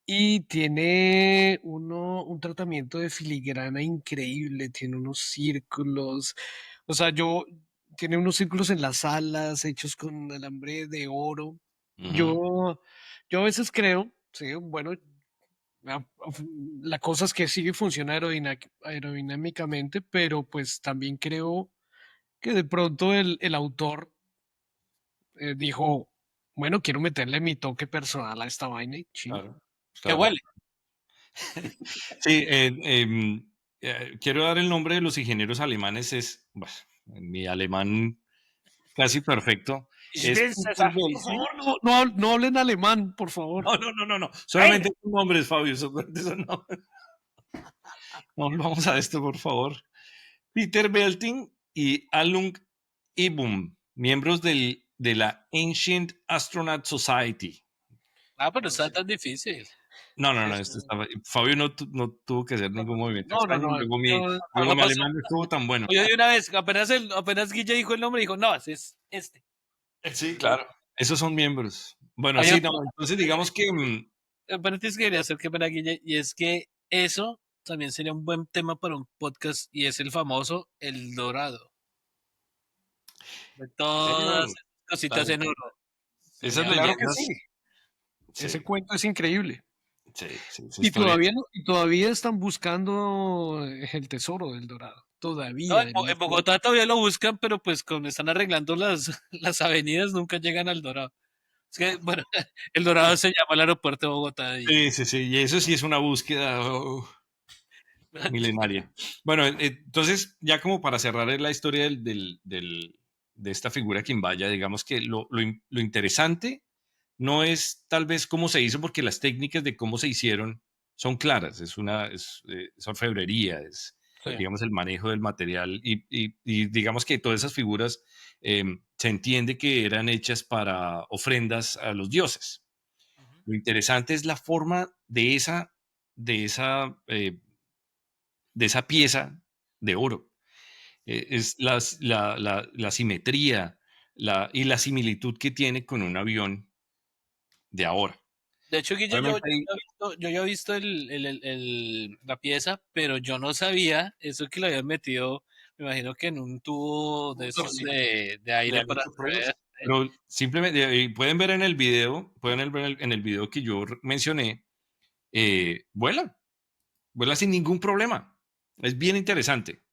Y tiene un tratamiento de filigrana increíble, tiene unos círculos, o sea, tiene unos círculos en las alas hechos con alambre de oro. Ujú. Yo a veces creo, sí, bueno, la, la cosa es que sí funciona aerodinámicamente, pero pues también creo que de pronto el autor dijo, bueno, quiero meterle mi toque personal a esta vaina y chin. Claro, Que claro. huele. Sí, quiero dar el nombre de los ingenieros alemanes, bueno, mi alemán casi perfecto, Ich es bin Peter César. Por Belting. favor, no hablen alemán, por favor. No, Eine. solamente son nombres, Fabio, solamente son nombres. No, vamos a esto, por favor. Peter Belting y Alung Ibum, miembros de la Ancient Astronaut Society. Ah, pero no está tan difícil. No, Fabio no tuvo que hacer ningún movimiento extraño, luego No mi pasó. alemán no estuvo tan bueno. Oye, de una vez, apenas Guille dijo el nombre, dijo, no, ese es este. Sí, claro. Esos son miembros. Bueno, Hay sí, no, otro, entonces digamos que apenas quería hacer que pena Guille, y es que eso también sería un buen tema para un podcast, y es el famoso El Dorado. De todas señor, esas cositas claro, en oro. esas Sería Claro que leyendas, sí, sí, ese cuento es increíble. sí, esa Y historia. todavía, y todavía están buscando el tesoro del Dorado. No, Todavía. En Bogotá todavía lo buscan, pero pues como están arreglando las avenidas, nunca llegan al Dorado. Es que, bueno, el Dorado se llama el aeropuerto de Bogotá y Sí, y eso sí es una búsqueda milenaria. Bueno, entonces, ya como para cerrar la historia de esta figura Quimbaya, digamos que lo interesante no es tal vez cómo se hizo, porque las técnicas de cómo se hicieron son claras, es orfebrería, sí. digamos, el manejo del material y digamos que todas esas figuras se entiende que eran hechas para ofrendas a los dioses. Lo interesante es la forma de esa de esa pieza de oro. Es la simetría y la similitud que tiene con un avión de ahora. De hecho, Guille, Obviamente ahí, yo ya he visto la pieza, pero yo no sabía eso que lo habían metido, me imagino que en un tubo de estos de le aire han para hecho pruebas, hacer. pero simplemente pueden ver en el video, ver en el video que yo mencioné, vuela sin ningún problema. Es bien interesante.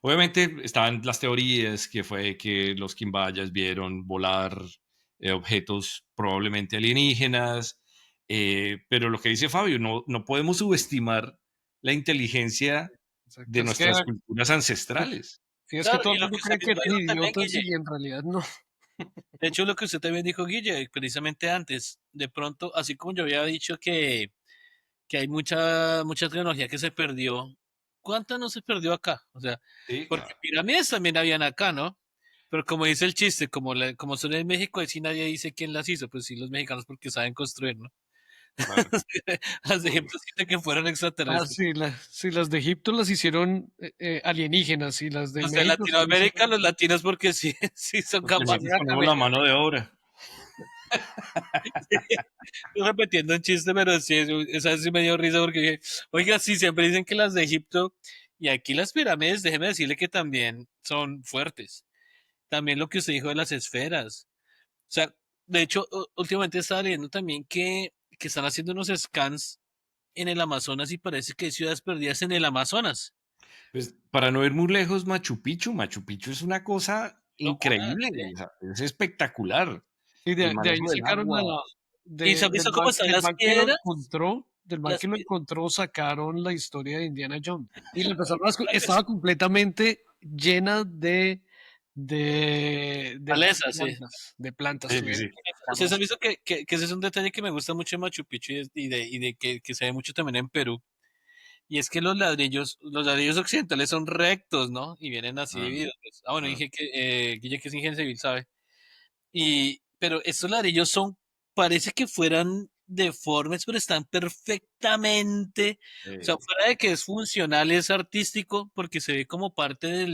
Obviamente estaban las teorías que fue que los quimbayas vieron volar objetos probablemente alienígenas, pero lo que dice Fabio, no podemos subestimar la inteligencia Exacto. de nuestras culturas ancestrales. Sí, es que Claro, todo y el lo mundo que usted cree que mismo eran dijo también, idiotas Guille. y en realidad no. De hecho, lo que usted también dijo, Guille, precisamente antes, de pronto, así como yo había dicho que hay mucha tecnología que se perdió, ¿cuánta no se perdió acá? O sea, Sí, porque claro. pirámides también habían acá, ¿no? Pero como dice el chiste, como son en México, ahí sí nadie dice quién las hizo, pues sí los mexicanos porque saben construir, ¿no? Claro. Las de ejemplos que fueron Ah, extraterrestres. sí, sí, las de Egipto las hicieron alienígenas y las de Los de México sí las Latinoamérica, hicieron. los latinos porque sí, sí son Porque capaces. nosotros ponemos la mano de obra. Estoy repitiendo un chiste, pero sí, esa sí me dio risa porque dije, oiga, sí, siempre dicen que las de Egipto y aquí las pirámides, déjeme decirle que también son fuertes. También lo que usted dijo de las esferas. O sea, de hecho, últimamente estaba leyendo también que están haciendo unos scans en el Amazonas y parece que hay ciudades perdidas en el Amazonas. Pues para no ir muy lejos, Machu Picchu es una cosa Locura, increíble, ¿sí? o sea, es espectacular. Y El de ahí manejo del sacaron agua. ¿Y se han visto cómo están del las man que lo piedras? encontró, Las, pi- sacaron la historia de Indiana Jones. Y la empezaron las estaba completamente llena malezas, sí. de plantas. Sí, sí, Tuvieron sí. que Ustedes han sacarlas. visto que ese es un detalle que me gusta mucho en Machu Picchu y de que se ve mucho también en Perú. Y es que los ladrillos occidentales son rectos, ¿no? Y vienen así Mm, divididos. Bueno, mm. dije que Guille, que es ingeniero civil, sabe. Pero estos ladrillos parece que fueran deformes, pero están perfectamente, o sea, fuera de que es funcional, es artístico, porque se ve como parte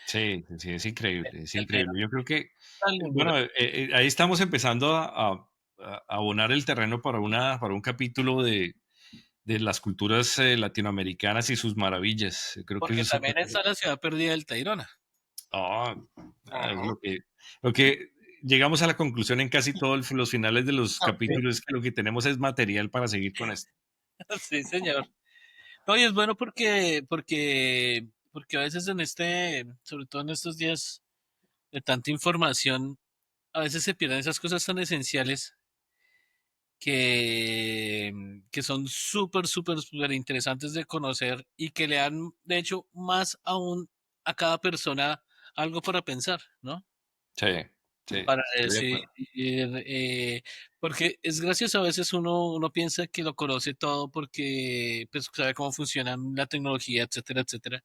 Sí, sí, sí, es increíble, es del medio. increíble. Yo creo que, Una lindura. bueno, ahí estamos empezando a abonar el terreno para un capítulo de las culturas latinoamericanas y sus maravillas. Creo que eso Porque es también está la ciudad perdida del Tayrona. ah, es Ajá. lo que llegamos a la conclusión en casi todos los finales de los capítulos es que lo que tenemos es material para seguir con esto. Sí, señor. No, y es bueno porque a veces sobre todo en estos días de tanta información, a veces se pierden esas cosas tan esenciales que son súper interesantes de conocer y que le dan, de hecho, más aún a cada persona algo para pensar, ¿no? Sí, sí, Para estoy de decir, acuerdo. porque es gracioso, a veces uno piensa que lo conoce todo porque pues, sabe cómo funciona la tecnología, etcétera, etcétera.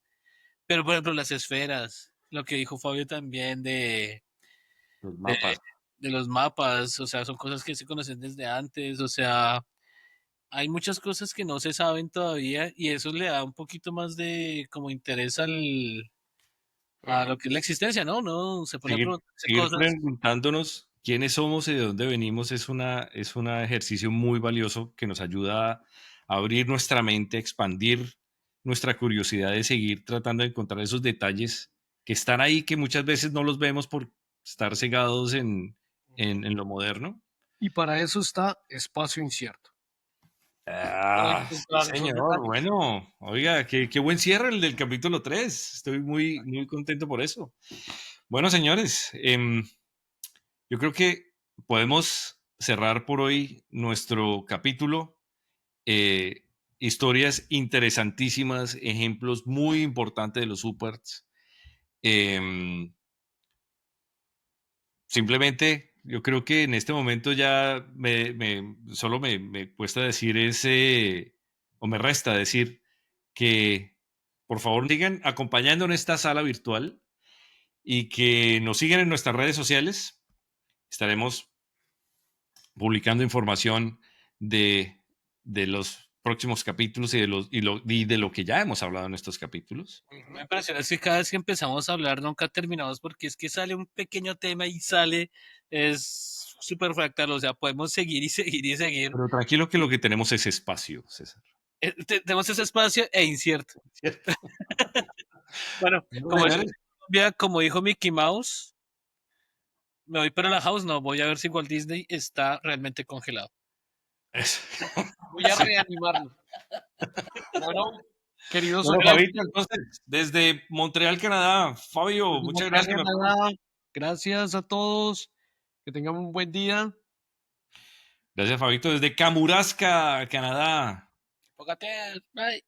Pero, por ejemplo, las esferas, lo que dijo Fabio también Los de, mapas. de los mapas, o sea, son cosas que se conocen desde antes, o sea, hay muchas cosas que no se saben todavía y eso le da un poquito más de como interés a lo que es la existencia, ¿no? No, se pone a preguntarse Seguir cosas. preguntándonos quiénes somos y de dónde venimos es un ejercicio muy valioso que nos ayuda a abrir nuestra mente, a expandir nuestra curiosidad de seguir tratando de encontrar esos detalles que están ahí, que muchas veces no los vemos por estar cegados en lo moderno. Y para eso está Espacio Incierto. Para Ah, sí, encontrar esos señor. detalles. Bueno, oiga, qué buen cierre el del capítulo 3. Estoy muy contento por eso. Bueno, señores, yo creo que podemos cerrar por hoy nuestro capítulo. Eh, Historias interesantísimas, ejemplos muy importantes de los supers. Em, Simplemente, yo creo que en este momento ya solo me cuesta decir o me resta decir que por favor sigan acompañando en esta sala virtual y que nos sigan en nuestras redes sociales. Estaremos publicando información de, de los próximos capítulos y de lo que ya hemos hablado en estos capítulos. Me impresiona es que cada vez que empezamos a hablar nunca terminamos porque es que sale un pequeño tema y es súper fractal, o sea, podemos seguir y seguir y seguir. Pero tranquilo que lo que tenemos es espacio, César. Tenemos ese espacio e incierto. ¿Cierto? Bueno, Bueno, como, es señores, Colombia, como dijo Mickey Mouse, me voy para la house, no, voy a ver si Walt Disney está realmente congelado. es- Voy a reanimarlo. Bueno, queridos Bueno, oyentes, Fabito, entonces, desde Montreal, Canadá, Fabio, muchas gracias. gracias a todos. Que tengan un buen día. Gracias, Fabito, desde Kamouraska, Canadá. Póngate, bye.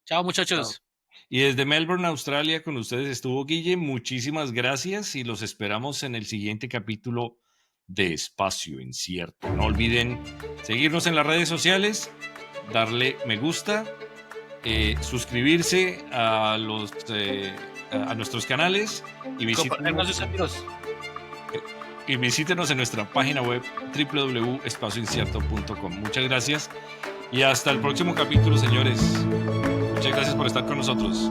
Chao, muchachos. Y desde Melbourne, Australia, con ustedes estuvo Guille. Muchísimas gracias y los esperamos en el siguiente capítulo de Espacio Incierto. No olviden seguirnos en las redes sociales, darle me gusta, suscribirse a nuestros canales y Compartir con sus amigos. visítenos en nuestra página web www.espacioincierto.com. Muchas gracias y hasta el próximo capítulo, señores. Muchas gracias por estar con nosotros.